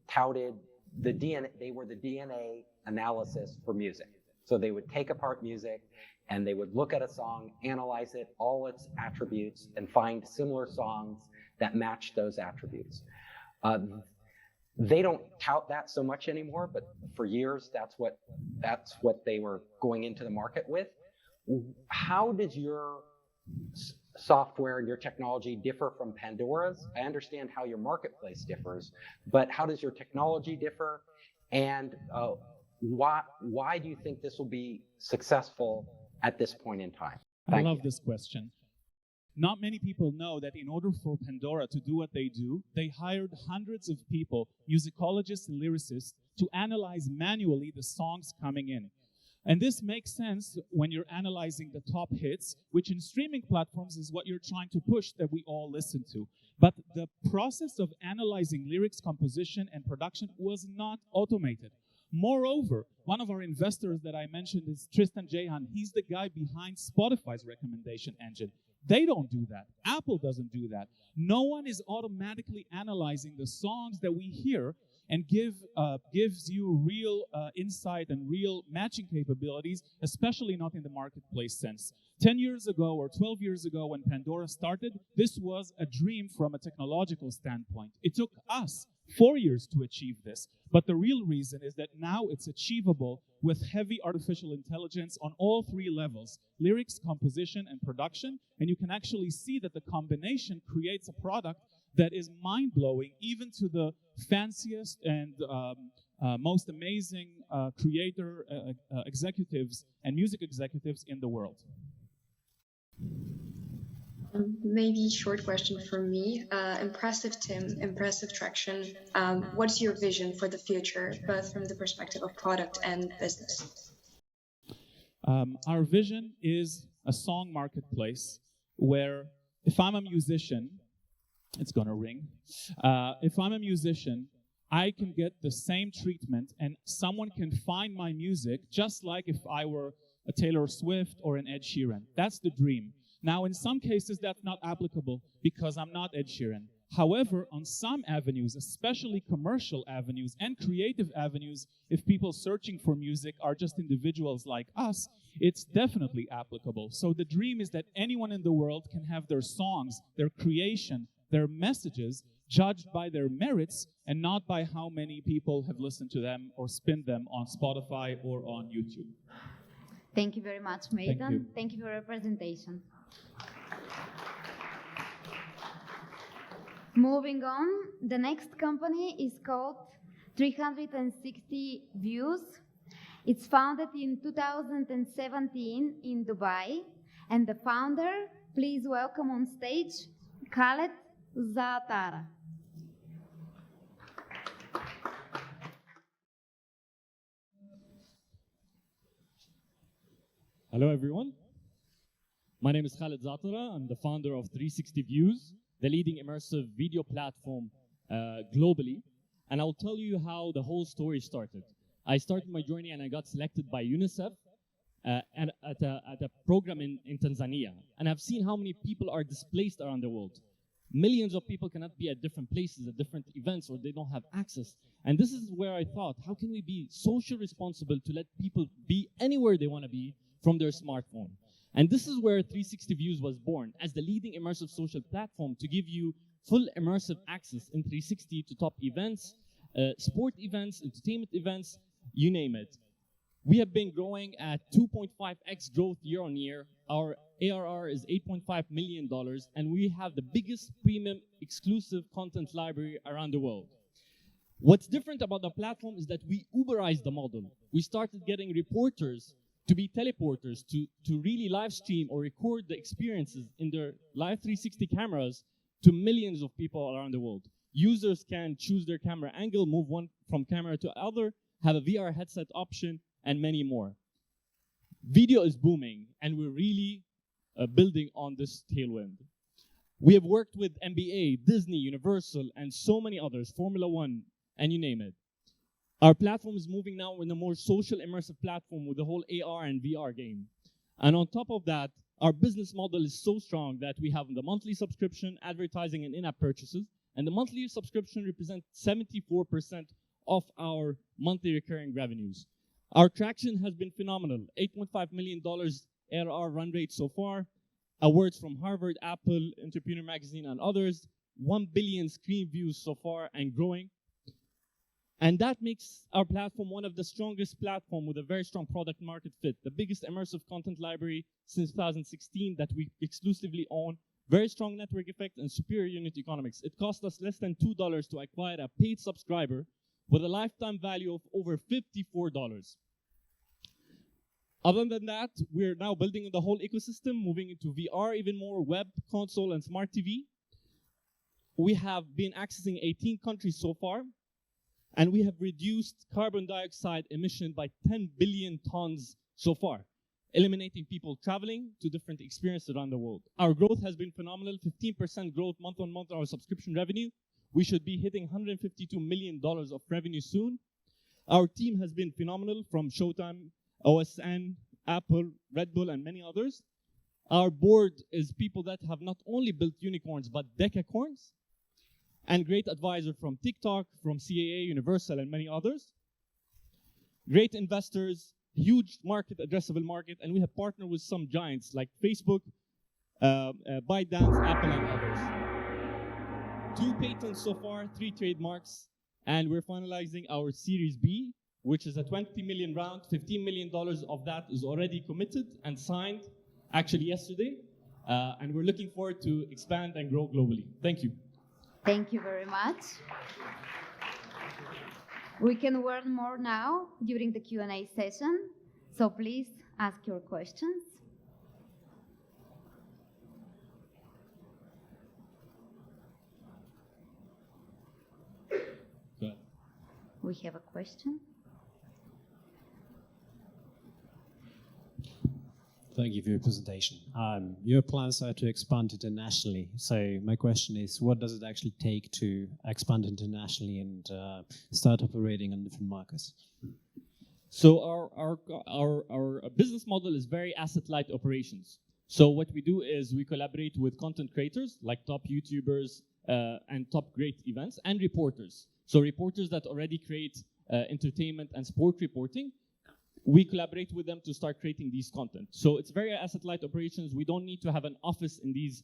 touted the DNA, they were the DNA analysis for music. So they would take apart music and they would look at a song, analyze it, all its attributes, and find similar songs that match those attributes. They don't tout that so much anymore, but for years, that's what they were going into the market with. How does your software and your technology differ from Pandora's? I understand how your marketplace differs, but how does your technology differ? And why do you think this will be successful at this point in time? I love this question. Not many people know that in order for Pandora to do what they do, they hired hundreds of people, musicologists and lyricists, to analyze manually the songs coming in. And this makes sense when you're analyzing the top hits, which in streaming platforms is what you're trying to push that we all listen to. But the process of analyzing lyrics, composition, and production was not automated. Moreover, one of our investors that I mentioned is Tristan Jahan. He's the guy behind Spotify's recommendation engine. They don't do that. Apple doesn't do that. No one is automatically analyzing the songs that we hear and gives you real insight and real matching capabilities, especially not in the marketplace sense. 10 years ago or 12 years ago when Pandora started, this was a dream from a technological standpoint. It took us 4 years to achieve this. But the real reason is that now it's achievable with heavy artificial intelligence on all three levels: lyrics, composition, and production. And you can actually see that the combination creates a product that is mind-blowing even to the fanciest and most amazing creator executives and music executives in the world. Maybe short question from me. Impressive, Tim. Impressive traction. What's your vision for the future, both from the perspective of product and business? Our vision is a song marketplace where if I'm a musician, it's gonna ring. If I'm a musician, I can get the same treatment and someone can find my music just like if I were a Taylor Swift or an Ed Sheeran. That's the dream. Now, in some cases, that's not applicable because I'm not Ed Sheeran. However, on some avenues, especially commercial avenues and creative avenues, if people searching for music are just individuals like us, it's definitely applicable. So the dream is that anyone in the world can have their songs, their creation, their messages judged by their merits and not by how many people have listened to them or spinned them on Spotify or on YouTube. Thank you very much, Maidan. Thank you for your presentation. Moving on, the next company is called 360 Views. It's founded in 2017 in Dubai, and the founder, please welcome on stage Khaled Zaatara. Hello, everyone. My name is Khaled Zaatara. I'm the founder of 360 Views, the leading immersive video platform globally. And I'll tell you how the whole story started. I started my journey and I got selected by UNICEF at a program in Tanzania. And I've seen how many people are displaced around the world. Millions of people cannot be at different places, at different events, or they don't have access. And this is where I thought, how can we be socially responsible to let people be anywhere they want to be from their smartphone? And this is where 360 Views was born, as the leading immersive social platform to give you full immersive access in 360 to top events, sport events, entertainment events, you name it. We have been growing at 2.5x growth year on year. Our ARR is $8.5 million, and we have the biggest premium exclusive content library around the world. What's different about the platform is that we Uberized the model. We started getting reporters to be teleporters, to really live stream or record the experiences in their live 360 cameras to millions of people around the world. Users can choose their camera angle, move one from camera to other, have a VR headset option, and many more. Video is booming, and we're really building on this tailwind. We have worked with NBA, Disney, Universal, and so many others, Formula One, and you name it. Our platform is moving now in a more social immersive platform with the whole AR and VR game. And on top of that, our business model is so strong that we have the monthly subscription, advertising, and in-app purchases. And the monthly subscription represents 74% of our monthly recurring revenues. Our traction has been phenomenal. $8.5 million ARR run rate so far. Awards from Harvard, Apple, Entrepreneur Magazine, and others. 1 billion screen views so far and growing. And that makes our platform one of the strongest platforms with a very strong product market fit. The biggest immersive content library since 2016 that we exclusively own. Very strong network effect and superior unit economics. It cost us less than $2 to acquire a paid subscriber with a lifetime value of over $54. Other than that, we're now building the whole ecosystem, moving into VR even more, web, console, and smart TV. We have been accessing 18 countries so far, and we have reduced carbon dioxide emission by 10 billion tons so far, eliminating people traveling to different experiences around the world. Our growth has been phenomenal, 15% growth month on month on our subscription revenue. We should be hitting $152 million of revenue soon. Our team has been phenomenal, from Showtime, OSN, Apple, Red Bull, and many others. Our board is people that have not only built unicorns, but decacorns, and great advisor from TikTok, from CAA, Universal, and many others. Great investors, huge market, addressable market, and we have partnered with some giants like Facebook, ByteDance, Apple, and others. 2 patents so far, 3 trademarks, and we're finalizing our Series B, which is a 20 million round. $15 million of that is already committed and signed, actually yesterday, and we're looking forward to expand and grow globally. Thank you. Thank you very much. We can learn more now during the Q&A session, so please ask your questions. Go ahead. We have a question. Thank you for your presentation. Your plans are to expand internationally. So my question is, what does it actually take to expand internationally and start operating on different markets? So our business model is very asset-light operations. So what we do is we collaborate with content creators like top YouTubers and top great events, and reporters. So reporters that already create entertainment and sport reporting. We collaborate with them to start creating these content. So it's very asset-light operations. We don't need to have an office in these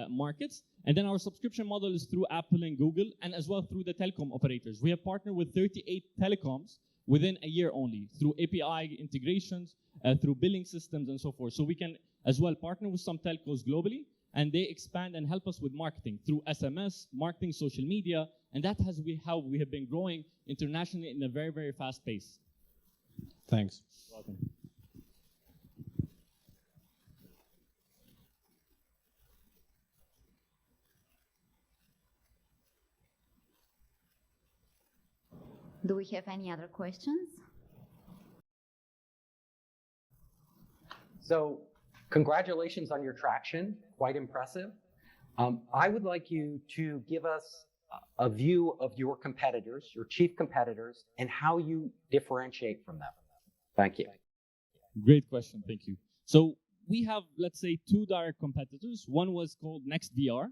markets. And then our subscription model is through Apple and Google, and as well through the telecom operators. We have partnered with 38 telecoms within a year only, through API integrations, through billing systems, and so forth. So we can as well partner with some telcos globally, and they expand and help us with marketing through SMS, marketing, social media, and that has how we have been growing internationally in a very, very fast pace. Thanks. Welcome. Do we have any other questions? So congratulations on your traction, quite impressive. I would like you to give us a view of your competitors, your chief competitors, and how you differentiate from them. Thank you. Great question, thank you. So we have, let's say, 2 direct competitors. One was called NextVR,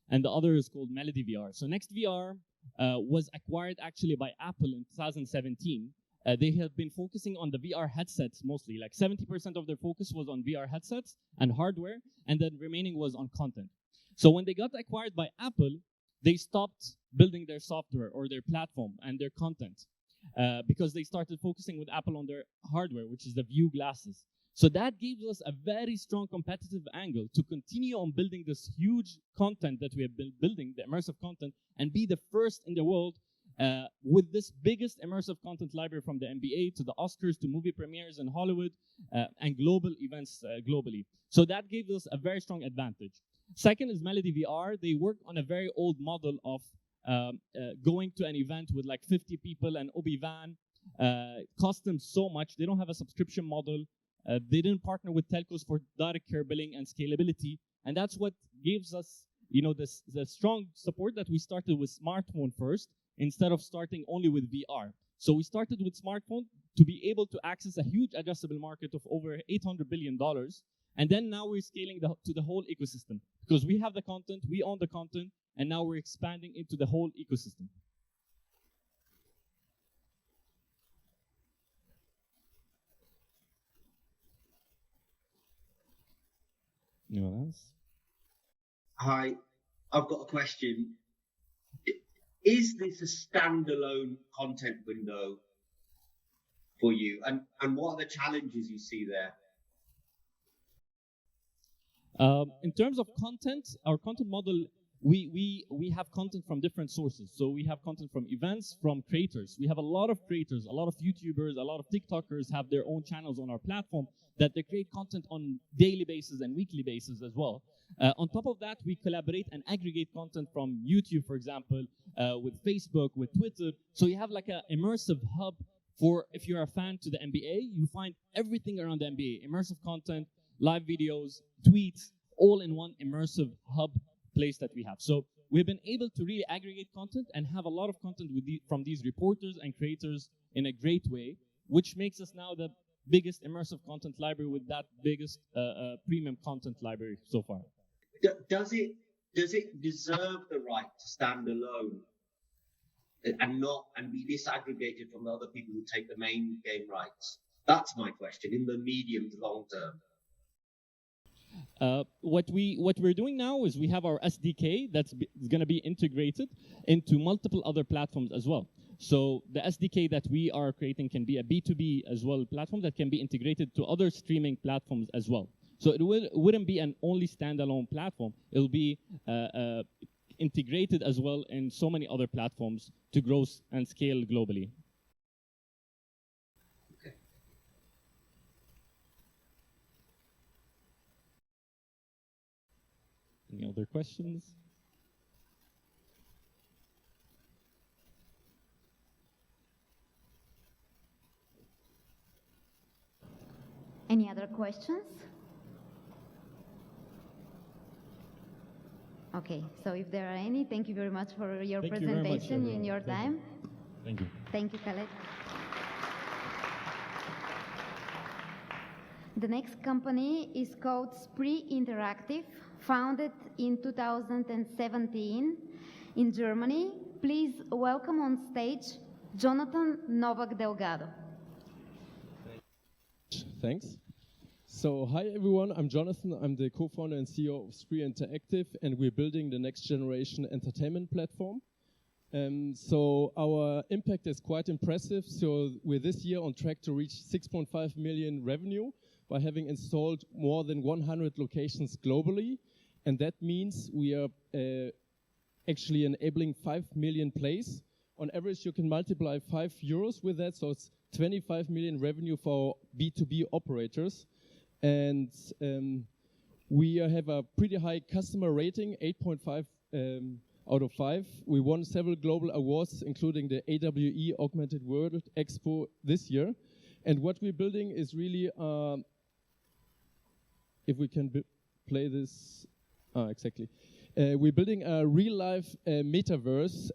and the other is called MelodyVR. So NextVR was acquired actually by Apple in 2017. They have been focusing on the VR headsets mostly, like 70% of their focus was on VR headsets and hardware, and then remaining was on content. So when they got acquired by Apple, they stopped building their software or their platform and their content because they started focusing with Apple on their hardware, which is the View glasses. So that gives us a very strong competitive angle to continue on building this huge content that we have been building, the immersive content, and be the first in the world with this biggest immersive content library, from the NBA to the Oscars to movie premieres in Hollywood and global events globally. So that gives us a very strong advantage. Second is MelodyVR. They work on a very old model of going to an event with like 50 people and Obi Van. Cost them so much. They don't have a subscription model. They didn't partner with telcos for direct care billing and scalability. And that's what gives us, the strong support that we started with smartphone first, instead of starting only with VR. So we started with smartphone to be able to access a huge addressable market of over $800 billion. And then now we're scaling to the whole ecosystem, because we have the content, we own the content, and now we're expanding into the whole ecosystem. Anyone else? Hi, I've got a question. is this a standalone content window for you? And what are the challenges you see there? In terms of content, our content model, we have content from different sources. So we have content from events, from creators. We have a lot of creators, a lot of YouTubers, a lot of TikTokers have their own channels on our platform that they create content on daily basis and weekly basis as well. On top of that, we collaborate and aggregate content from YouTube, for example, with Facebook, with Twitter. So you have like an immersive hub for, if you're a fan to the NBA, you find everything around the NBA, immersive content, live videos, tweets, all in one immersive hub place that we have. So we've been able to really aggregate content and have a lot of content with from these reporters and creators in a great way, which makes us now the biggest immersive content library with that biggest premium content library so far. Does it deserve the right to stand alone and be disaggregated from the other people who take the main game rights? That's my question in the medium to long term. What we're doing now is we have our SDK that's going to be integrated into multiple other platforms as well. So the SDK that we are creating can be a B2b as well platform that can be integrated to other streaming platforms as well. So it wouldn't be an only standalone platform. It'll be integrated as well in so many other platforms to grow and scale globally. Any other questions? Any other questions? Okay, so if there are any, thank you very much for your presentation and your time. Thank you. Thank you, Khaled. The next company is called Spree Interactive, founded in 2017 in Germany. Please welcome on stage Jonathan Novak Delgado. Thanks. So hi everyone, I'm Jonathan. I'm the co-founder and CEO of Spree Interactive, and we're building the next generation entertainment platform. So our impact is quite impressive. So we're this year on track to reach 6.5 million revenue by having installed more than 100 locations globally. And that means we are actually enabling 5 million plays. On average, you can multiply €5 with that, so it's 25 million revenue for B2B operators. And we have a pretty high customer rating, 8.5 out of 5. We won several global awards, including the AWE Augmented World Expo this year. And what we're building is really, if we can play this, exactly. We're building a real-life metaverse.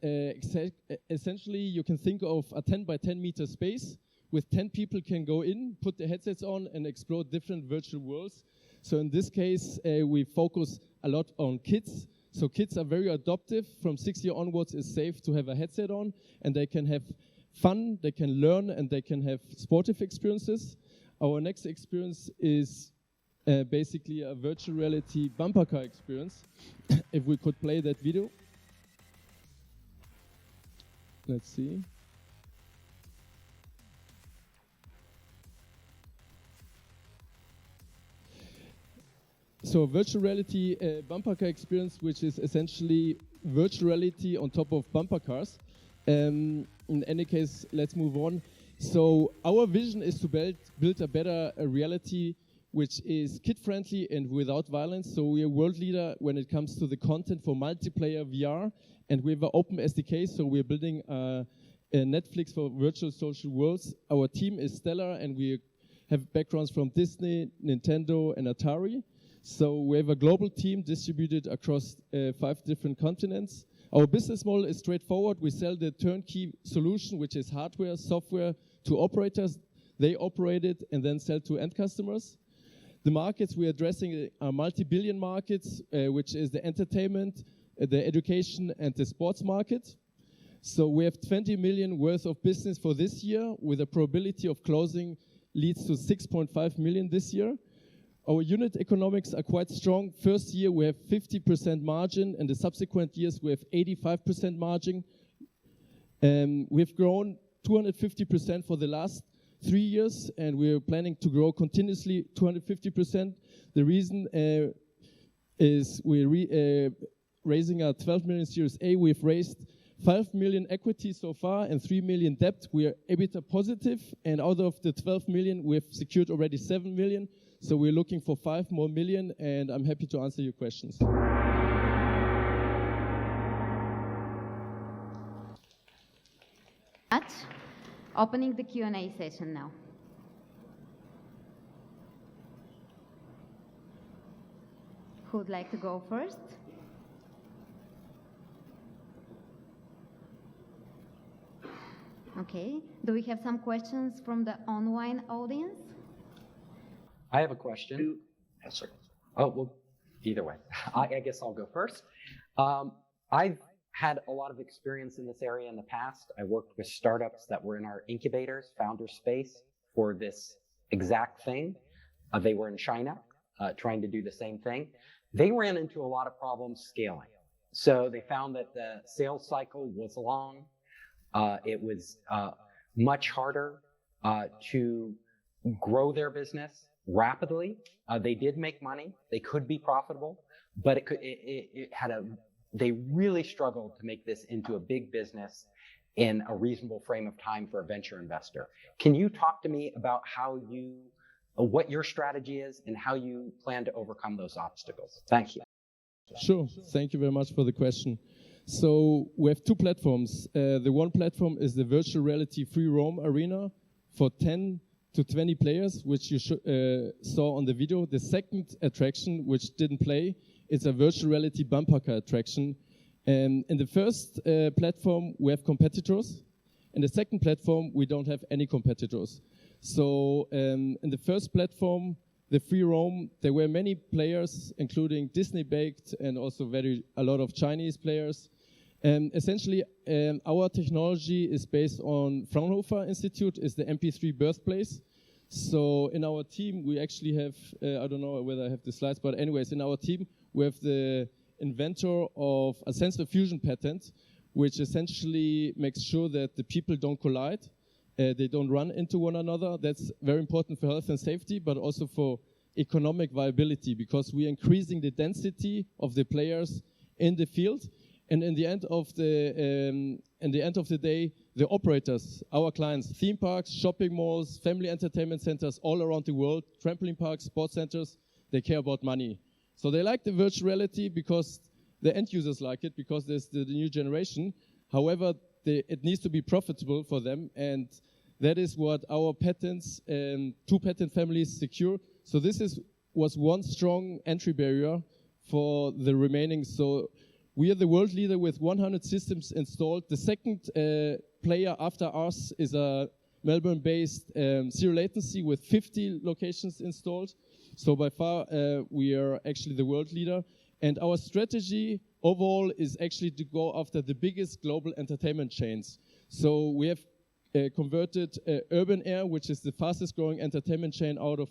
Essentially, you can think of a 10 by 10 meter space with 10 people can go in, put their headsets on, and explore different virtual worlds. So in this case, we focus a lot on kids. So kids are very adoptive. From 6 years onwards, it's safe to have a headset on, and they can have fun, they can learn, and they can have sportive experiences. Our next experience is basically a virtual reality bumper car experience. If we could play that video. Let's see. So virtual reality bumper car experience, which is essentially virtual reality on top of bumper cars. In any case, let's move on. So our vision is to build a better reality which is kid-friendly and without violence. So we are world leader when it comes to the content for multiplayer VR, and we have an open SDK, so we're building a Netflix for virtual social worlds. Our team is stellar, and we have backgrounds from Disney, Nintendo, and Atari. So we have a global team distributed across 5 different continents. Our business model is straightforward. We sell the turnkey solution, which is hardware, software, to operators. They operate it and then sell to end customers. The markets we're addressing are multi-billion markets, which is the entertainment, the education, and the sports market. So we have 20 million worth of business for this year, with a probability of closing leads to 6.5 million this year. Our unit economics are quite strong. First year we have 50% margin, and the subsequent years we have 85% margin. We've grown 250% for the last 3 years, and we're planning to grow continuously 250%. The reason is we're raising a 12 million Series A. We've raised 5 million equity so far and 3 million debt. We are EBITDA positive, and out of the 12 million, we've secured already 7 million. So we're looking for 5 more million, and I'm happy to answer your questions. Opening the Q&A session now. Who would like to go first? Okay. Do we have some questions from the online audience? I have a question. Yes, sir. Oh, well, either way. I guess I'll go first. I've had a lot of experience in this area in the past. I worked with startups that were in our incubators, founder space, for this exact thing. They were in China, trying to do the same thing. They ran into a lot of problems scaling. So they found that the sales cycle was long. It was much harder to grow their business rapidly. They did make money. They could be profitable, but they really struggled to make this into a big business in a reasonable frame of time for a venture investor. Can you talk to me about what your strategy is and how you plan to overcome those obstacles? Thank you. Sure. Thank you very much for the question. So we have two platforms. The one platform is the virtual reality free roam arena for 10 to 20 players, which you saw on the video. The second attraction, which didn't play, is a virtual reality bumper car attraction. In the first platform, we have competitors. In the second platform, we don't have any competitors. So in the first platform, the free roam, there were many players, including Disney-baked and also a lot of Chinese players. Essentially, our technology is based on Fraunhofer Institute, is the MP3 birthplace. So in our team, we actually have, I don't know whether I have the slides, but anyways, in our team, we have the inventor of a sensor fusion patent, which essentially makes sure that the people don't collide. They don't run into one another. That's very important for health and safety, but also for economic viability, because we're increasing the density of the players in the field. And in the end of the day, the operators, our clients, theme parks, shopping malls, family entertainment centers all around the world, trampoline parks, sports centers, they care about money. So they like the virtual reality because the end users like it, because there's the new generation. However, it needs to be profitable for them, and that is what our patents, 2 patent families secure. So this was one strong entry barrier for the remaining. So we are the world leader with 100 systems installed. The second player after us is a Melbourne-based zero latency with 50 locations installed. So by far, we are actually the world leader. And our strategy overall is actually to go after the biggest global entertainment chains. So we have converted Urban Air, which is the fastest growing entertainment chain out of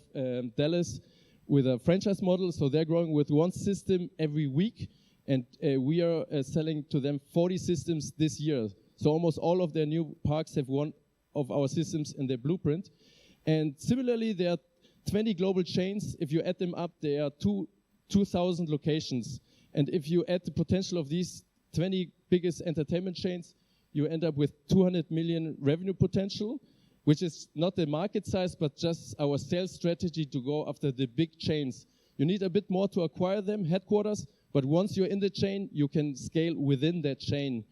Dallas, with a franchise model. So they're growing with 1 system every week. And we are selling to them 40 systems this year. So almost all of their new parks have one of our systems in their blueprint. And similarly, there are 20 global chains. If you add them up, there are 2,000 locations. And if you add the potential of these 20 biggest entertainment chains, you end up with 200 million revenue potential, which is not the market size, but just our sales strategy to go after the big chains. You need a bit more to acquire them, headquarters, but once you're in the chain, you can scale within that chain.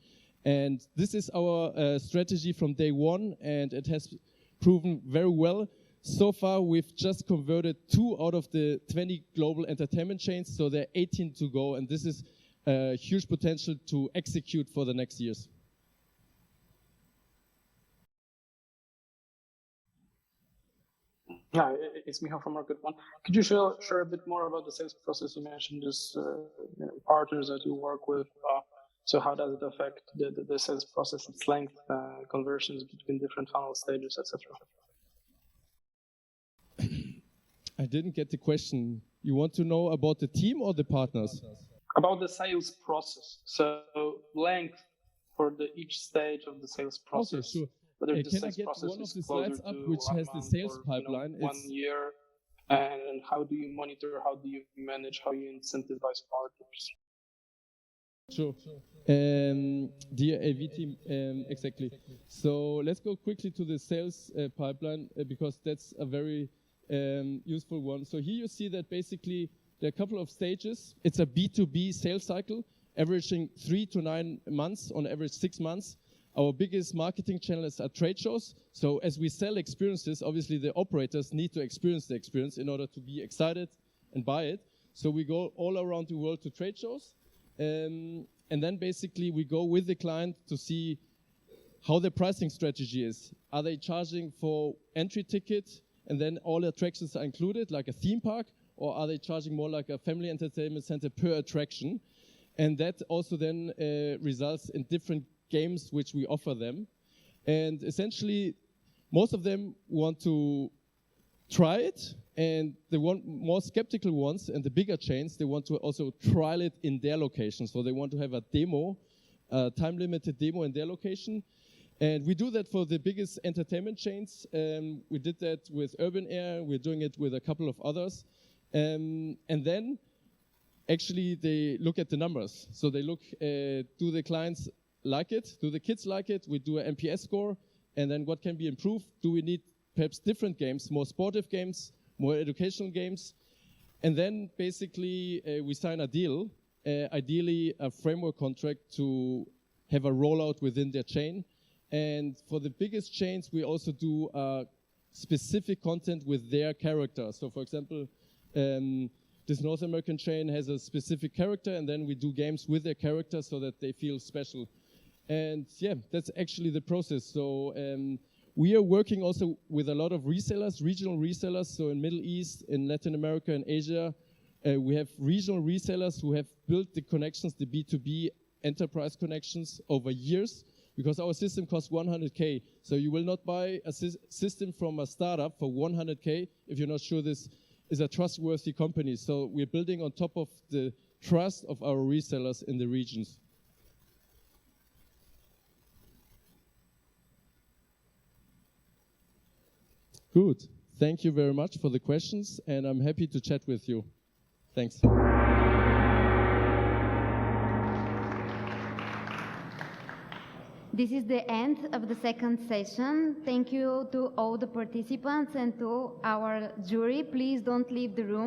And this is our strategy from day one, and it has proven very well. So far, we've just converted 2 out of the 20 global entertainment chains, so there are 18 to go, and this is a huge potential to execute for the next years. Yeah, it's Michał from Market One. Could you share a bit more about the sales process? You mentioned this partners that you work with. So how does it affect the sales process, its length, conversions between different funnel stages, etc.? I didn't get the question. You want to know about the team or the partners? About the sales process. So length for each stage of the sales process. Okay, sure. Whether the Can I sales get process one of is the closer slides up to which 1 has the month sales or, pipeline? 1 year, and how do you monitor, how do you manage, how you incentivize partners? Sure. Dear AV team, exactly. So let's go quickly to the sales pipeline because that's a very useful one. So here you see that basically there are a couple of stages. It's a B2b sales cycle, averaging 3 to 9 months, on average 6 months. Our biggest marketing channels are trade shows. So as we sell experiences, obviously the operators need to experience the experience in order to be excited and buy it. So we go all around the world to trade shows. And then basically we go with the client to see how their pricing strategy is. Are they charging for entry ticket and then all attractions are included, like a theme park? Or are they charging more like a family entertainment center per attraction? And that also then results in different games which we offer them. And essentially, most of them want to try it, and the more skeptical ones and the bigger chains, they want to also trial it in their location. So they want to have a demo, a time-limited demo in their location. And we do that for the biggest entertainment chains. We did that with Urban Air. We're doing it with a couple of others. And then actually they look at the numbers. So they look, do the clients like it? Do the kids like it? We do an NPS score. And then what can be improved? Do we need perhaps different games, more sportive games, more educational games? And then basically we sign a deal, ideally a framework contract to have a rollout within their chain. And for the biggest chains, we also do specific content with their character. So for example, this North American chain has a specific character, and then we do games with their character so that they feel special. And yeah, that's actually the process. So we are working also with a lot of resellers, regional resellers. So in Middle East, in Latin America, and Asia, we have regional resellers who have built the connections, the B2B enterprise connections over years, because our system costs 100K. So you will not buy a system from a startup for 100K if you're not sure this is a trustworthy company. So we're building on top of the trust of our resellers in the regions. Good. Thank you very much for the questions, and I'm happy to chat with you. Thanks. This is the end of the second session. Thank you to all the participants and to our jury. Please don't leave the room.